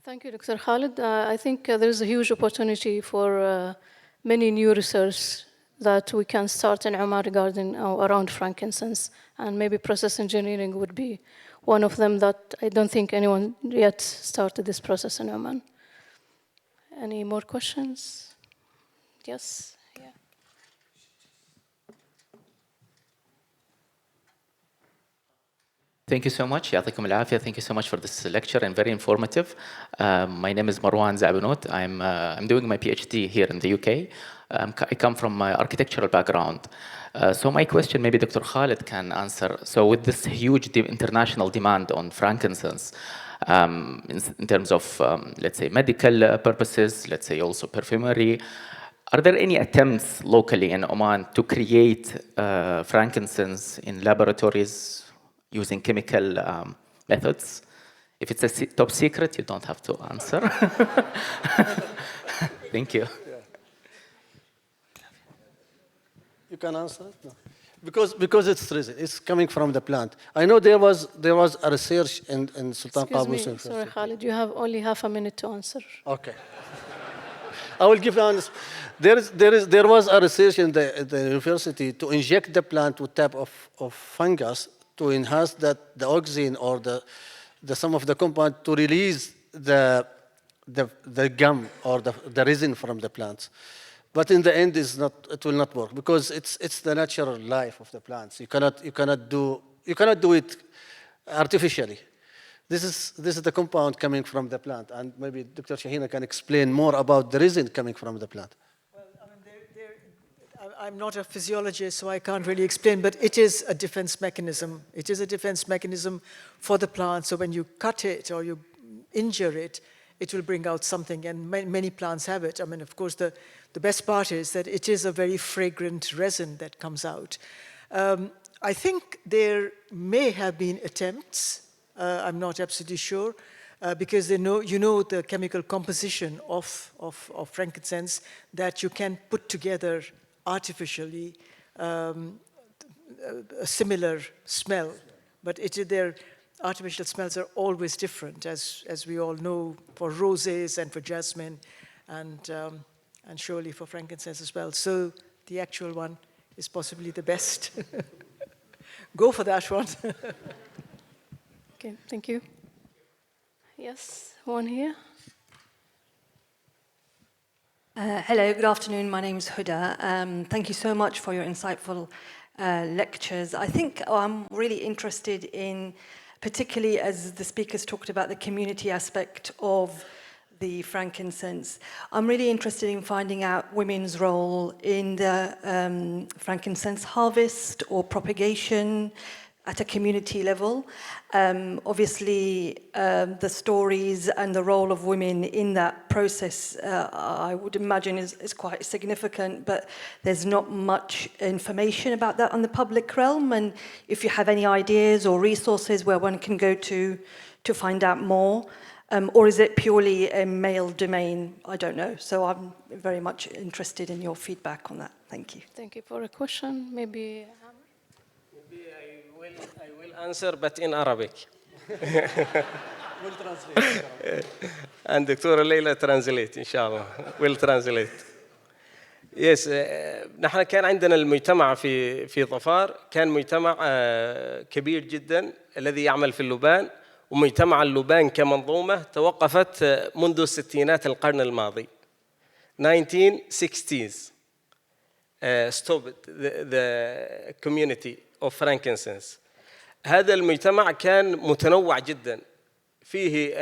Thank you, Dr. Khalid. I think there is a huge opportunity for many new research that we can start in Oman Garden around frankincense, and maybe process engineering would be one of them that I don't think anyone yet started this process in Oman. Any more questions? Yes. Yeah. Thank you so much. Ya'atikum al-afiyah. Thank you so much for this lecture, and very informative. My name is Marwan Zabanout. I'm doing my PhD here in the UK. I come from my architectural background. So my question, maybe Dr. Khalid can answer. So with this huge international demand on frankincense, in terms of, let's say, medical purposes, let's say also perfumery, are there any attempts locally in Oman to create frankincense in laboratories using chemical methods? If it's a top secret, you don't have to answer. Thank you. You can answer it? No. Because it's coming from the plant. I know there was a research in Sultan Qaboos. Excuse me, sorry, Khalid, you have only half a minute to answer. Okay. I will give you an answer. There was a research in the university to inject the plant with type of fungus to enhance the oxygen or the some of the compound to release the gum or the resin from the plants. But in the end, it will not work, because it's the natural life of the plants. You cannot do it artificially. This is the compound coming from the plant, and maybe Dr. Shahina can explain more about the resin coming from the plant. Well, I mean, I'm not a physiologist, so I can't really explain, but it is a defense mechanism. It is a defense mechanism for the plant. So when you cut it or you injure it, it will bring out something, and many plants have it. I mean, of course, the best part is that it is a very fragrant resin that comes out. I think there may have been attempts, I'm not absolutely sure, because you know the chemical composition of frankincense, that you can put together artificially a similar smell, but their artificial smells are always different, as we all know, for roses and for jasmine, and surely for frankincense as well. So the actual one is possibly the best. Go for that one. Okay, thank you. Yes, one here. Hello, good afternoon. My name is Huda. Thank you so much for your insightful lectures. I think I'm really interested in, particularly as the speakers talked about the community aspect of the frankincense, I'm really interested in finding out women's role in the frankincense harvest or propagation at a community level. Obviously, the stories and the role of women in that process, I would imagine is quite significant, but there's not much information about that on the public realm. And if you have any ideas or resources where one can go to find out more, or is it purely a male domain? I don't know. So I'm very much interested in your feedback on that. Thank you. Thank you for a question. Maybe I will answer, but in Arabic. We'll translate. And Dr. Laila translate, إن شاء الله. We'll translate. Yes, نحن كان عندنا المجتمع في ظفار، كان مجتمع كبير جدا الذي يعمل في اللبان، ومجتمع اللبان كمنظومة توقفت منذ الستينات القرن الماضي. 1960s stopped the community of frankincense. هذا المجتمع كان متنوع جدا، فيه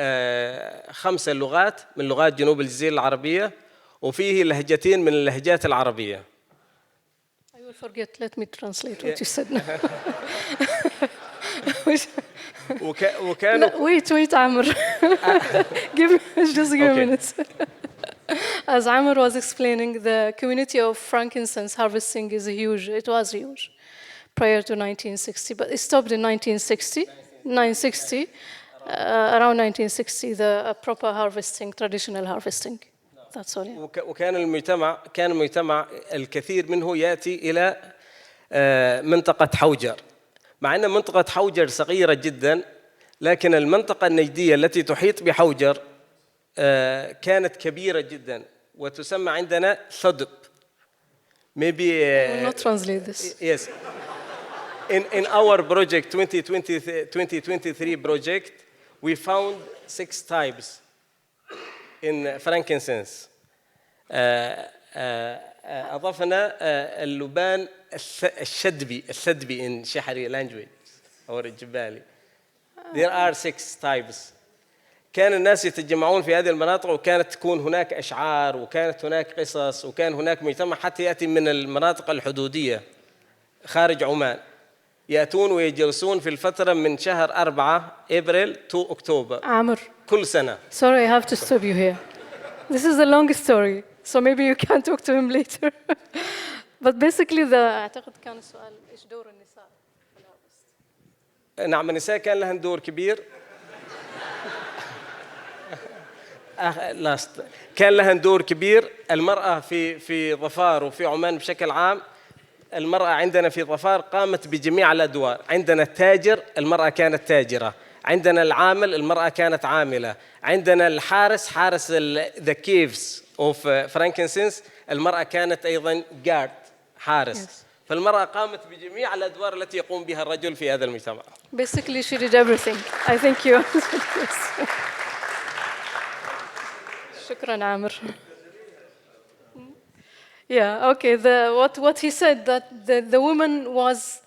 5 لغات من لغات جنوب الجزيرة العربية، وفيه لهجتين من اللهجات العربية. I will forget. Let me translate what you said now. وكانوا wait, Amir. Just give me a minute. As Amir was explaining, the community of frankincense harvesting is huge. It was huge prior to 1960, but it stopped in 1960. Around 1960, the proper harvesting, traditional harvesting. That's all. Yeah. وكان المجتمع الكثير منه يأتي إلى منطقة حوجر، مع أن منطقة حوجر صغيرة جدا، لكن المنطقة النجدية التي تحيط بحوجر كانت كبيرة جدا وتسمى عندنا ثدب. Maybe I will not translate this. Yes. In our project 2023 project, we found 6 types in frankincense. أضفنا اللبان الشدبي in Shahari language or الجبالي. There are 6 types. كان الناس يتجمعون في هذه المناطق، وكانت تكون هناك أشعار، وكانت هناك قصص، وكان هناك مجتمع حتى يأتي من المناطق الحدودية خارج عمان، يأتون ويجلسون في الفترة من شهر 4 أبريل to أكتوبر Amir. كل سنة. Sorry, I have to stop you here. This is a long story, so maybe you can talk to him later. But basically, أعتقد كان السؤال إيش دور النساء في الهارفست؟ نعم، النساء كان لهن دور كبير. كان لهن دور كبير. المرأة في ظفار وفي عمان بشكل عام، المرأة عندنا في ظفار قامت بجميع الأدوار. عندنا التاجر، المرأة كانت تاجرة. عندنا العامل، المرأة كانت عاملة. عندنا الحارس، حارس the caves of frankincense، المرأة كانت أيضا guard، حارس. فالمرأة قامت بجميع الأدوار التي يقوم بها الرجل في هذا المجتمع. Basically, she did everything. I think you. شكرا عامر. Yeah, okay. What he said, that the woman was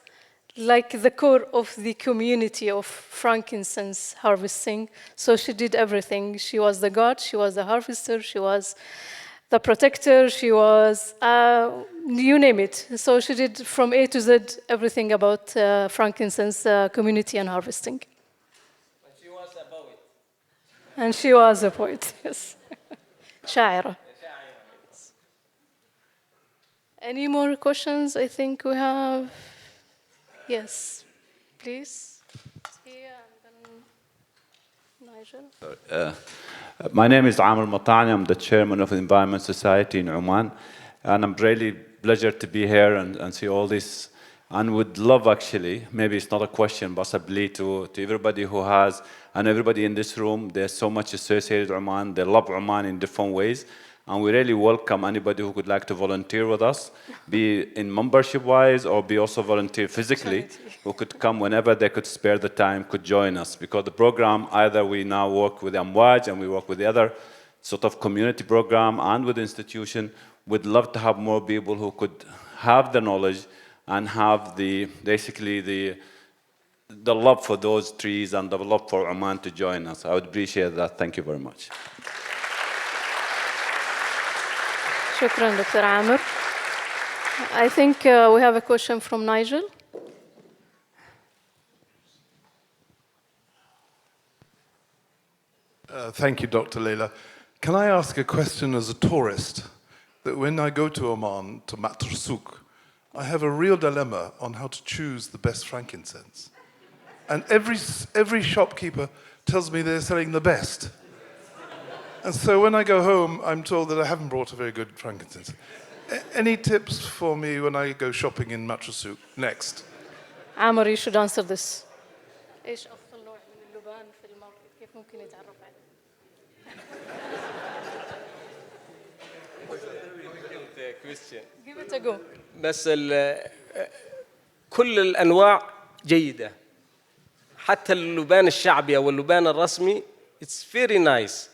like the core of the community of frankincense harvesting. So she did everything. She was the guard, she was the harvester, she was the protector, she was, you name it. So she did from A to Z everything about frankincense community and harvesting. She was a poet. And she was a poet, yes. شاعرة. Any more questions? I think we have. Yes, please. Here and then Nigel. My name is Amir Matani. I'm the chairman of the Environment Society in Oman. And I'm really pleasure to be here and see all this. And would love actually, maybe it's not a question, possibly to everybody who has, and everybody in this room, they're so much associated with Oman. They love Oman in different ways. And we really welcome anybody who would like to volunteer with us, be in membership-wise or be also volunteer physically, who could come whenever they could spare the time, could join us. Because the program, either we now work with Amouage and we work with the other sort of community program and with the institution, we'd love to have more people who could have the knowledge and have basically the love for those trees and the love for Oman to join us. I would appreciate that. Thank you very much. شكرا Dr. Amir. I think we have a question from Nigel. Thank you, Dr. Laila. Can I ask a question as a tourist? That when I go to Oman, to Matr Souk, I have a real dilemma on how to choose the best frankincense. And every shopkeeper tells me they're selling the best. And so when I go home, I'm told that I haven't brought a very good frankincense. Any tips for me when I go shopping in Matr Souk? Next. Amir, you should answer this. إيش أفضل نوع من اللبان في الماركت؟ كيف ممكن يتعرف عليه؟ Give it a go. بس كل الأنواع جيدة. حتى اللبان الشعبي أو اللبان الرسمي it's very nice.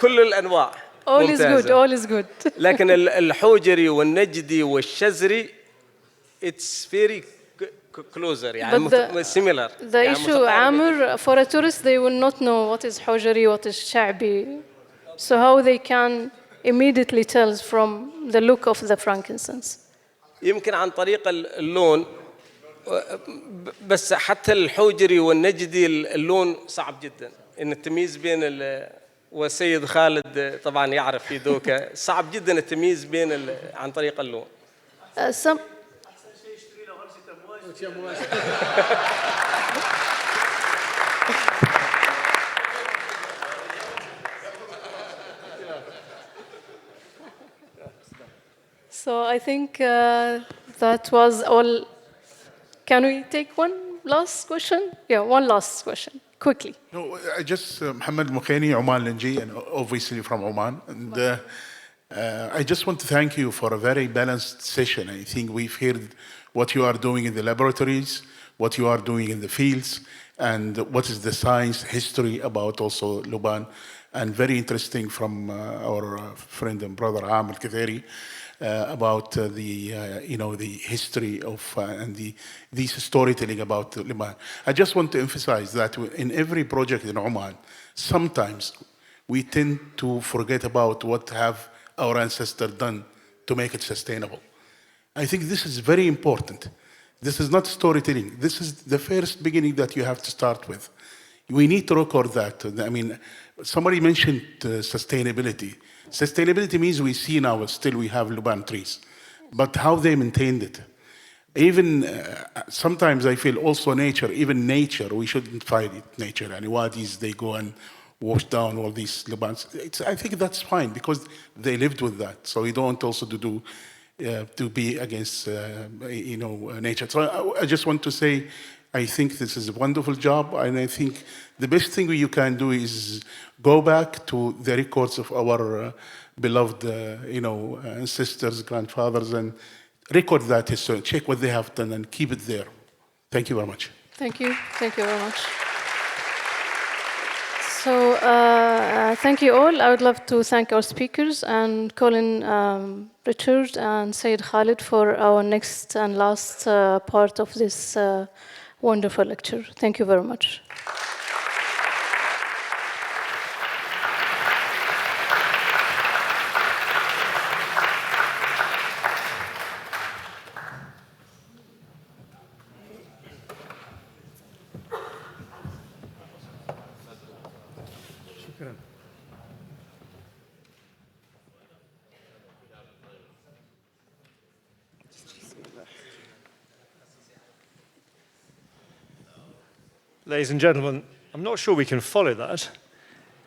كل الأنواع All is good, all is good. لكن الحوجري والنجدي والشزري it's very closer يعني similar. The issue, Amir, for a tourist, they will not know what is حوجري, what is شعبي. So how they can immediately tell from the look of the frankincense? يمكن عن طريق اللون. بس حتى الحوجري والنجدي اللون صعب جدا ان التمييز بين والسيد خالد طبعا يعرف في دوكا صعب جدا التمييز بين عن طريق اللون. So I think that was all. Can we take one last question? Yeah, one last question, quickly. No, I just, Mohammed Mukhani, Oman Linji, and obviously from Oman. And I just want to thank you for a very balanced session. I think we've heard what you are doing in the laboratories, what you are doing in the fields, and what is the science history about also Luban. And very interesting from our friend and brother Amir Kathiri. About the history of and this storytelling about Liban. I just want to emphasize that in every project in Oman, sometimes we tend to forget about what have our ancestors done to make it sustainable. I think this is very important. This is not storytelling. This is the first beginning that you have to start with. We need to record that. I mean, somebody mentioned sustainability. Sustainability means we see now still we have Luban trees, but how they maintained it. Even sometimes I feel also nature, even nature, we shouldn't fight it, nature. And wadis, they go and wash down all these Lubans. I think that's fine because they lived with that. So we don't also to be against nature. So I just want to say, I think this is a wonderful job, and I think the best thing you can do is go back to the records of our beloved, ancestors, grandfathers, and record that history, check what they have done, and keep it there. Thank you very much. Thank you. Thank you very much. So thank you all. I would love to thank our speakers and Colin Richard and Sayyid Khalid for our next and last part of this wonderful lecture. Thank you very much. Ladies and gentlemen, I'm not sure we can follow that.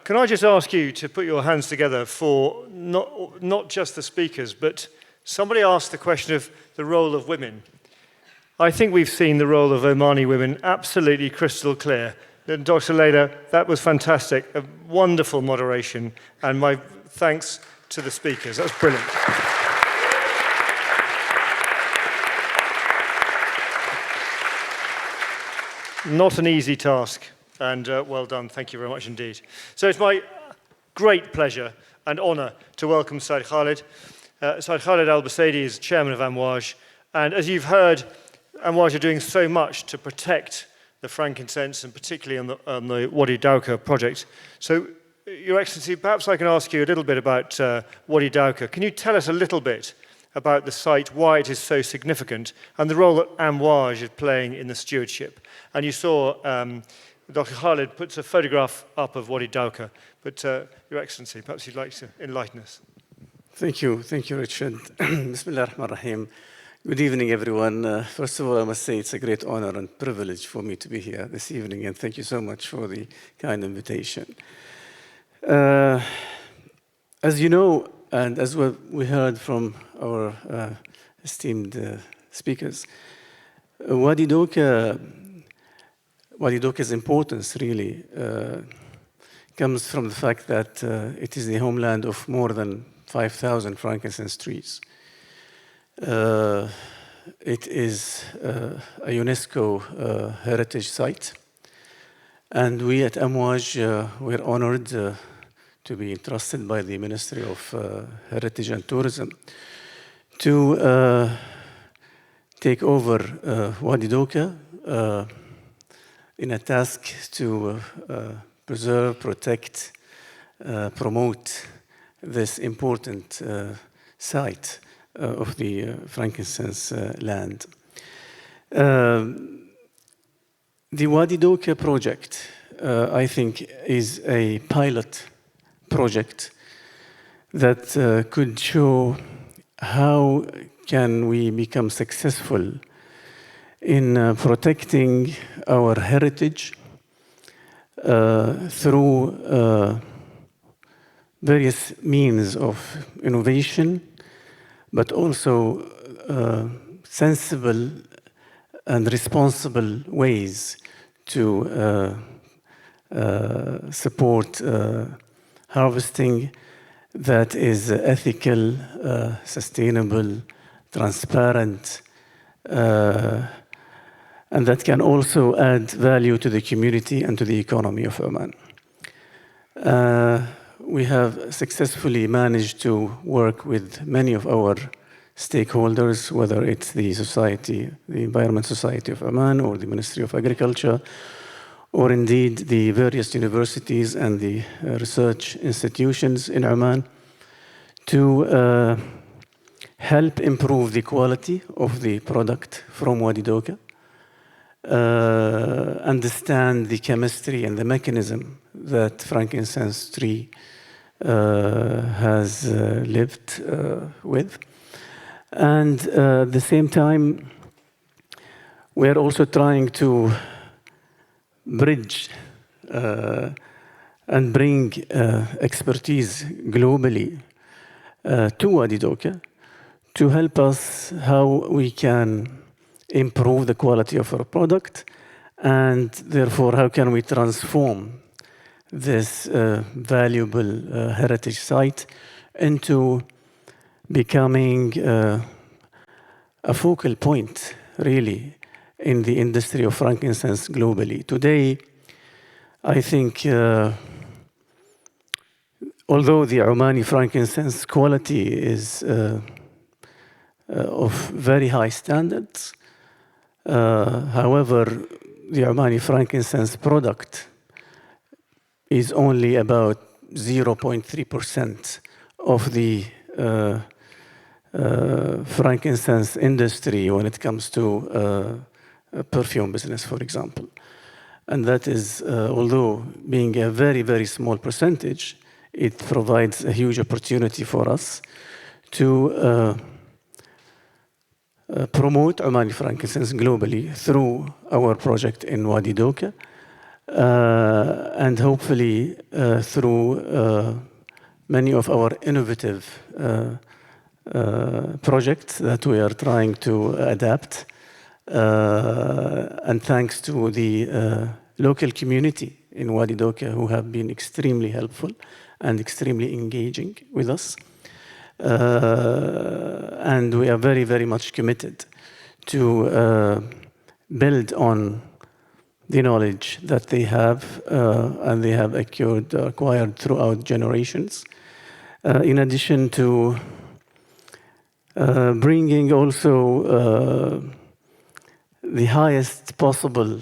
Can I just ask you to put your hands together for not just the speakers, but somebody asked the question of the role of women. I think we've seen the role of Omani women absolutely crystal clear. Dr. Laila, that was fantastic, a wonderful moderation, and my thanks to the speakers. That was brilliant. Not an easy task, and well done. Thank you very much indeed. So it's my great pleasure and honor to welcome Said Khalid. Said Khalid Al-Basadi is chairman of Amouage, and as you've heard, Amouage are doing so much to protect the frankincense, and particularly on the Wadi Dawka project. So, Your Excellency, perhaps I can ask you a little bit about Wadi Dawka. Can you tell us a little bit about the site, why it is so significant, and the role that Amouage is playing in the stewardship? And you saw Dr. Khalid puts a photograph up of Wadi Dawka, but Your Excellency, perhaps you'd like to enlighten us. Thank you, Richard. Bismillah ar-Rahman ar-Rahim. Good evening, everyone. First of all, I must say it's a great honor and privilege for me to be here this evening, and thank you so much for the kind invitation. As you know, and as we heard from our esteemed speakers, Wadi Dawka's importance really comes from the fact that it is the homeland of more than 5,000 frankincense trees. It is a UNESCO heritage site, and we at Amouage were honored to be entrusted by the Ministry of Heritage and Tourism to take over Wadi Dawka in a task to preserve, protect, promote this important site of the frankincense land. The Wadi Dawka project, I think, is a pilot project that could show how can we become successful in protecting our heritage through various means of innovation, but also sensible and responsible ways to support harvesting that is ethical, sustainable, transparent, and that can also add value to the community and to the economy of Oman. We have successfully managed to work with many of our stakeholders, whether it's the society, the Environment Society of Oman, or the Ministry of Agriculture, or indeed the various universities and the research institutions in Oman, to help improve the quality of the product from Wadi Dawka, understand the chemistry and the mechanism that frankincense tree has lived with. And at the same time, we are also trying to bridge and bring expertise globally to Wadi Dawka to help us how we can improve the quality of our product, and therefore how can we transform this valuable heritage site into becoming a focal point, really, in the industry of frankincense globally. Today, I think, although the Omani frankincense quality is of very high standards, however, the Omani frankincense product is only about 0.3% of the frankincense industry when it comes to perfume business, for example. And that is, although being a very, very small percentage, it provides a huge opportunity for us to promote Omani frankincense globally through our project in Wadi Dawka, and hopefully through many of our innovative projects that we are trying to adapt, and thanks to the local community in Wadi Doka who have been extremely helpful and extremely engaging with us. And we are very, very much committed to build on the knowledge that they have and they have acquired throughout generations. In addition to bringing also the highest possible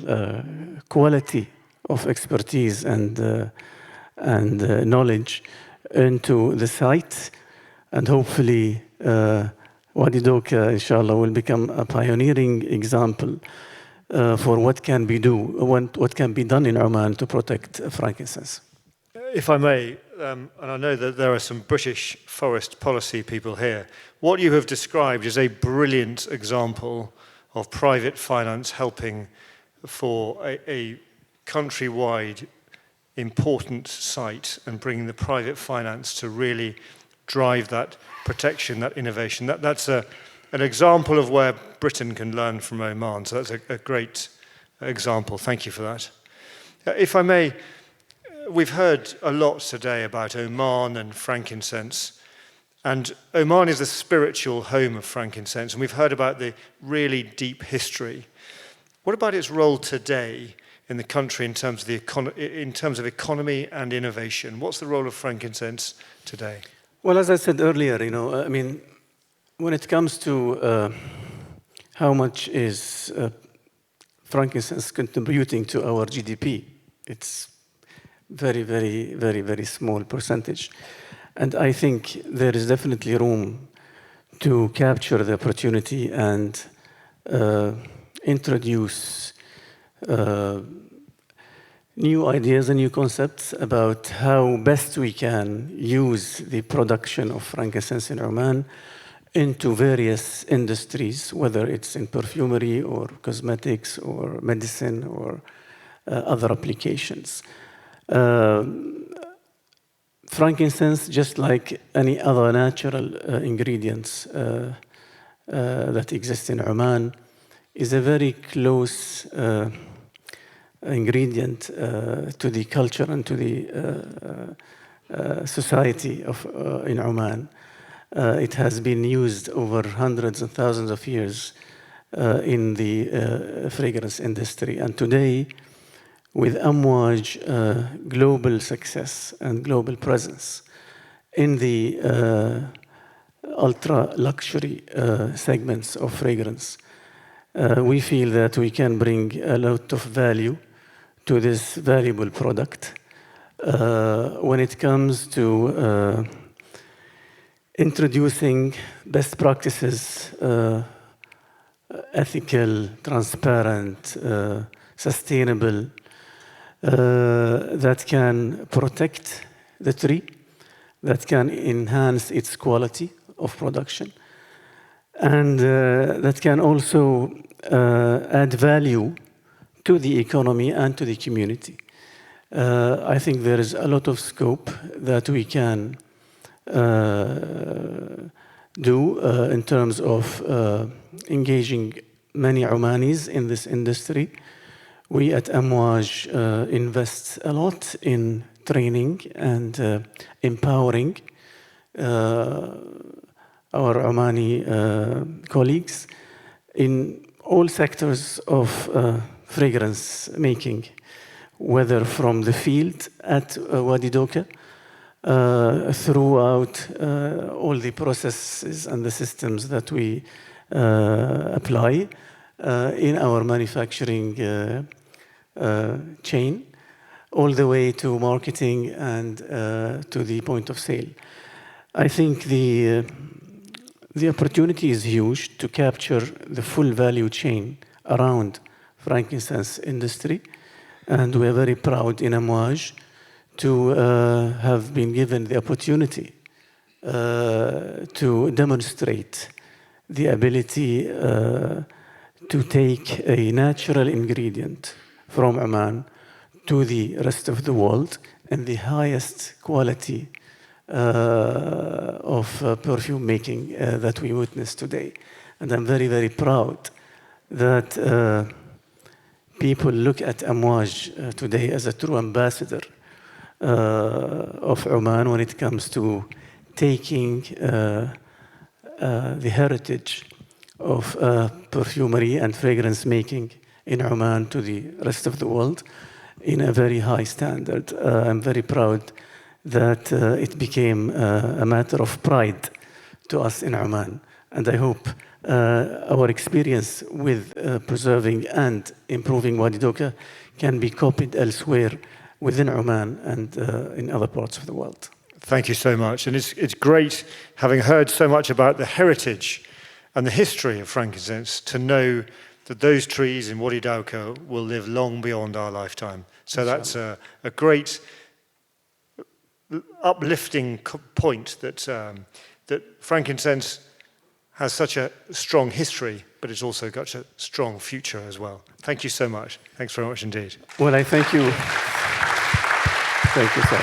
quality of expertise and knowledge into the site, and hopefully Wadi Doka, inshallah, will become a pioneering example for what can be done in Oman to protect frankincense. If I may, and I know that there are some British forest policy people here, what you have described is a brilliant example of private finance helping for a countrywide important site and bringing the private finance to really drive that protection, that innovation. That's an example of where Britain can learn from Oman. So that's a great example. Thank you for that. If I may, we've heard a lot today about Oman and frankincense. And Oman is the spiritual home of frankincense. And we've heard about the really deep history. What about its role today in the country in terms of economy and innovation? What's the role of frankincense today? Well, as I said earlier, I mean, when it comes to how much is frankincense contributing to our GDP, it's very, very, very, very small percentage. And I think there is definitely room to capture the opportunity and introduce new ideas and new concepts about how best we can use the production of frankincense in Oman into various industries, whether it's in perfumery or cosmetics or medicine or other applications. Frankincense, just like any other natural ingredients that exist in Oman, is a very close ingredient to the culture and to the society in Oman. It has been used over hundreds and thousands of years in the fragrance industry. And today, with Amouage global success and global presence in the ultra-luxury segments of fragrance, we feel that we can bring a lot of value to this valuable product. When it comes to introducing best practices, ethical, transparent, sustainable, that can protect the tree, that can enhance its quality of production, and that can also add value to the economy and to the community. I think there is a lot of scope that we can do in terms of engaging many Omanis in this industry. We at Amouage invest a lot in training and empowering our Omani colleagues in all sectors of fragrance making, whether from the field at Wadi Doka, throughout all the processes and the systems that we apply in our manufacturing chain, all the way to marketing and to the point of sale. I think the opportunity is huge to capture the full value chain around frankincense industry, and we are very proud in Amouage to have been given the opportunity to demonstrate the ability to take a natural ingredient from Oman to the rest of the world and the highest quality of perfume making that we witness today. And I'm very, very proud that people look at Amouage today as a true ambassador of Oman when it comes to taking the heritage of perfumery and fragrance making in Oman to the rest of the world in a very high standard. I'm very proud that it became a matter of pride to us in Oman. And I hope our experience with preserving and improving Wadi Doka can be copied elsewhere within Oman and in other parts of the world. Thank you so much. And it's great, having heard so much about the heritage and the history of frankincense, to know that those trees in Wadi Doka will live long beyond our lifetime. So that's a great uplifting point that, that frankincense has such a strong history, but it's also got a strong future as well. Thank you so much. Thanks very much indeed. Well, I thank you. Thank you, sir.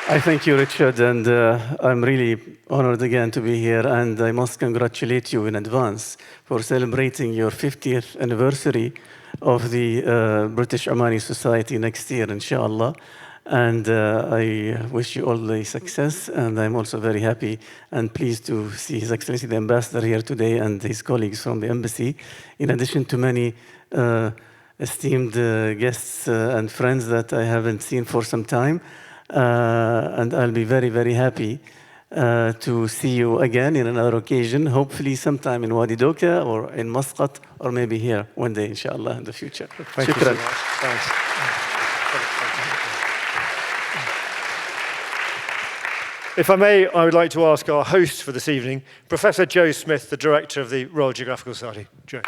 I thank you, Richard, and I'm really honored again to be here, and I must congratulate you in advance for celebrating your 50th anniversary of the British Omani Society next year, inshallah. And I wish you all the success, and I'm also very happy and pleased to see His Excellency the Ambassador here today and his colleagues from the embassy, in addition to many esteemed guests and friends that I haven't seen for some time. And I'll be very, very happy to see you again in another occasion, hopefully sometime in Wadi Doka or in Muscat, or maybe here one day, inshallah, in the future. Thank you so much. Thanks. If I may, I would like to ask our host for this evening, Professor Joe Smith, the Director of the Royal Geographical Society. Joe.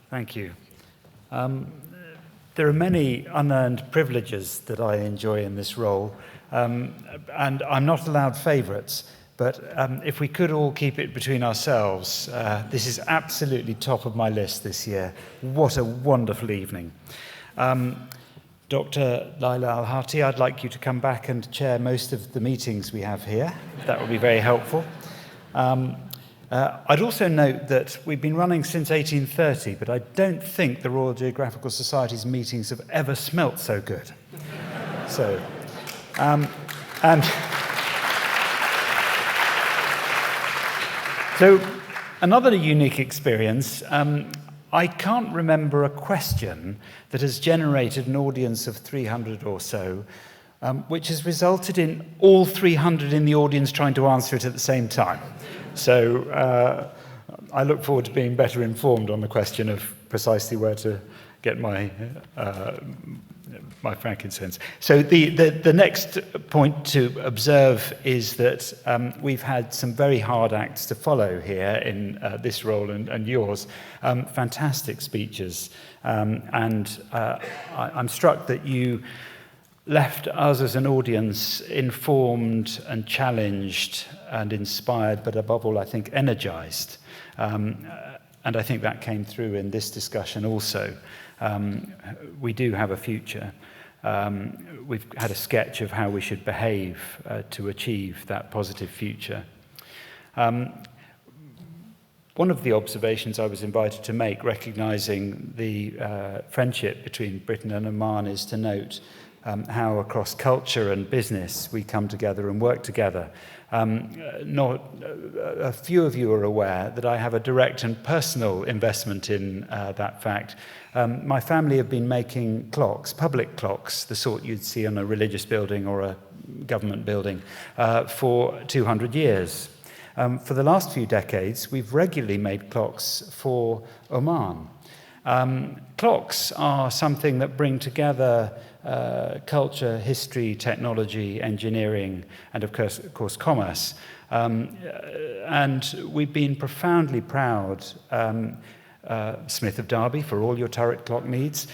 Thank you. There are many unearned privileges that I enjoy in this role, and I'm not allowed favourites, but if we could all keep it between ourselves, this is absolutely top of my list this year. What a wonderful evening. Dr. Laila Al Harthy, I'd like you to come back and chair most of the meetings we have here. That would be very helpful. I'd also note that we've been running since 1830, but I don't think the Royal Geographical Society's meetings have ever smelt so good. So, so another unique experience, I can't remember a question that has generated an audience of 300 or so, which has resulted in all 300 in the audience trying to answer it at the same time. So I look forward to being better informed on the question of precisely where to get my my frankincense. So the next point to observe is that we've had some very hard acts to follow here in this role and yours. Fantastic speeches, and I'm struck that you left us as an audience informed and challenged and inspired, but above all, I think, energized. And I think that came through in this discussion also. We do have a future. We've had a sketch of how we should behave to achieve that positive future. One of the observations I was invited to make, recognizing the friendship between Britain and Oman, is to note how across culture and business we come together and work together. A few of you are aware that I have a direct and personal investment in that fact. My family have been making clocks, public clocks, the sort you'd see on a religious building or a government building, for 200 years. For the last few decades, we've regularly made clocks for Oman. Clocks are something that bring together culture, history, technology, engineering, and of course commerce. And we've been profoundly proud, Smith of Derby, for all your turret clock needs,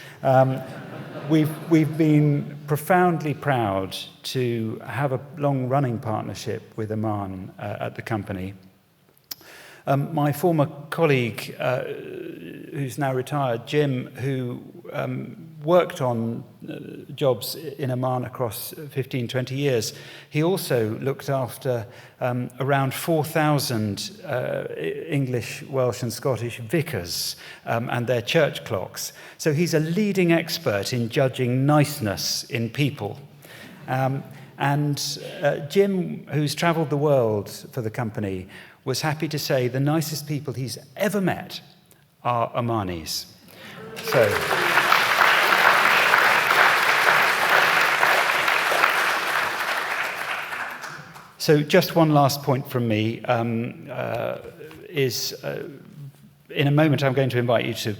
we've been profoundly proud to have a long-running partnership with Oman at the company. My former colleague, who's now retired, Jim, who worked on jobs in Oman across 15, 20 years, he also looked after around 4,000 English, Welsh and Scottish vicars and their church clocks. So he's a leading expert in judging niceness in people. Jim, who's travelled the world for the company, was happy to say the nicest people he's ever met are Omanis. So just one last point from me is in a moment I'm going to invite you to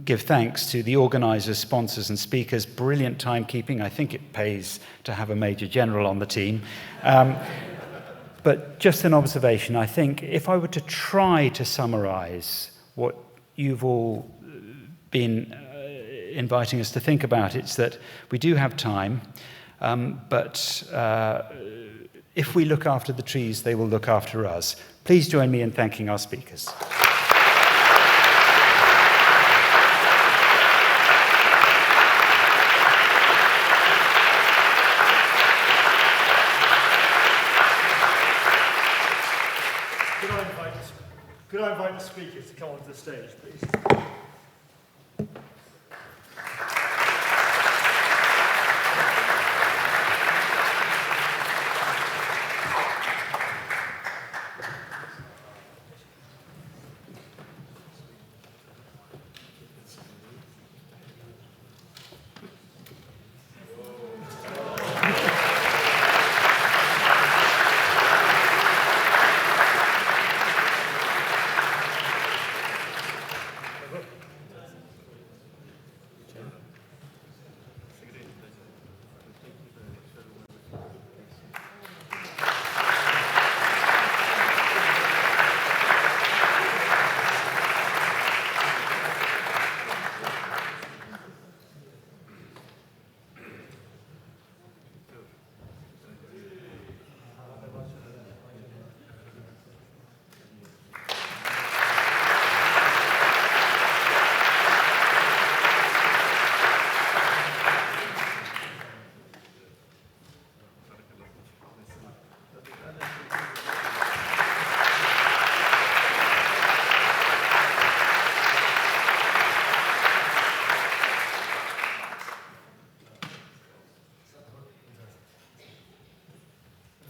give thanks to the organisers, sponsors and speakers. Brilliant timekeeping. I think it pays to have a Major General on the team. But just an observation, I think if I were to try to summarise what you've all been inviting us to think about, it's that we do have time, but if we look after the trees, they will look after us. Please join me in thanking our speakers. Could I invite the speakers to come onto the stage, please?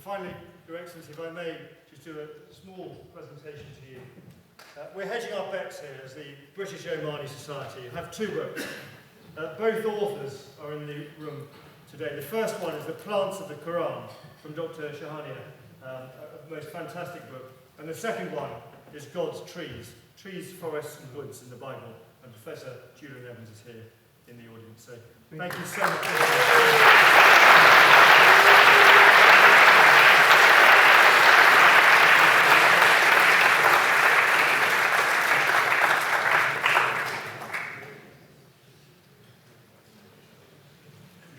Finally, Your Excellency, if I may just do a small presentation to you. We're hedging our bets here as the British Omani Society. We have two books. Both authors are in the room today. The first one is The Plants of the Quran from Dr. Shahina, a most fantastic book. And the second one is God's Trees, Trees, Forests and Woods in the Bible. And Professor Julian Evans is here in the audience. So thank you so much.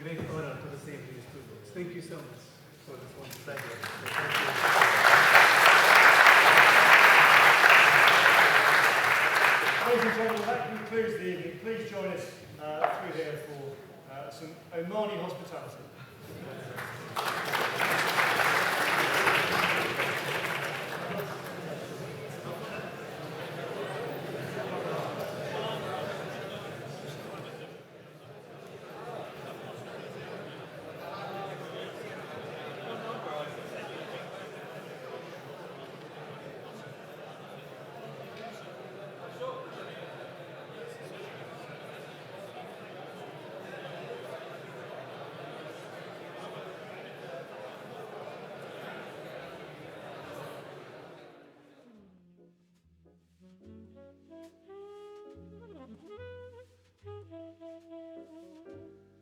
Great honor to receive these two books. Thank you so much for this wonderful pleasure. Ladies and gentlemen, that concludes the evening. Please join us through here for some Omani hospitality.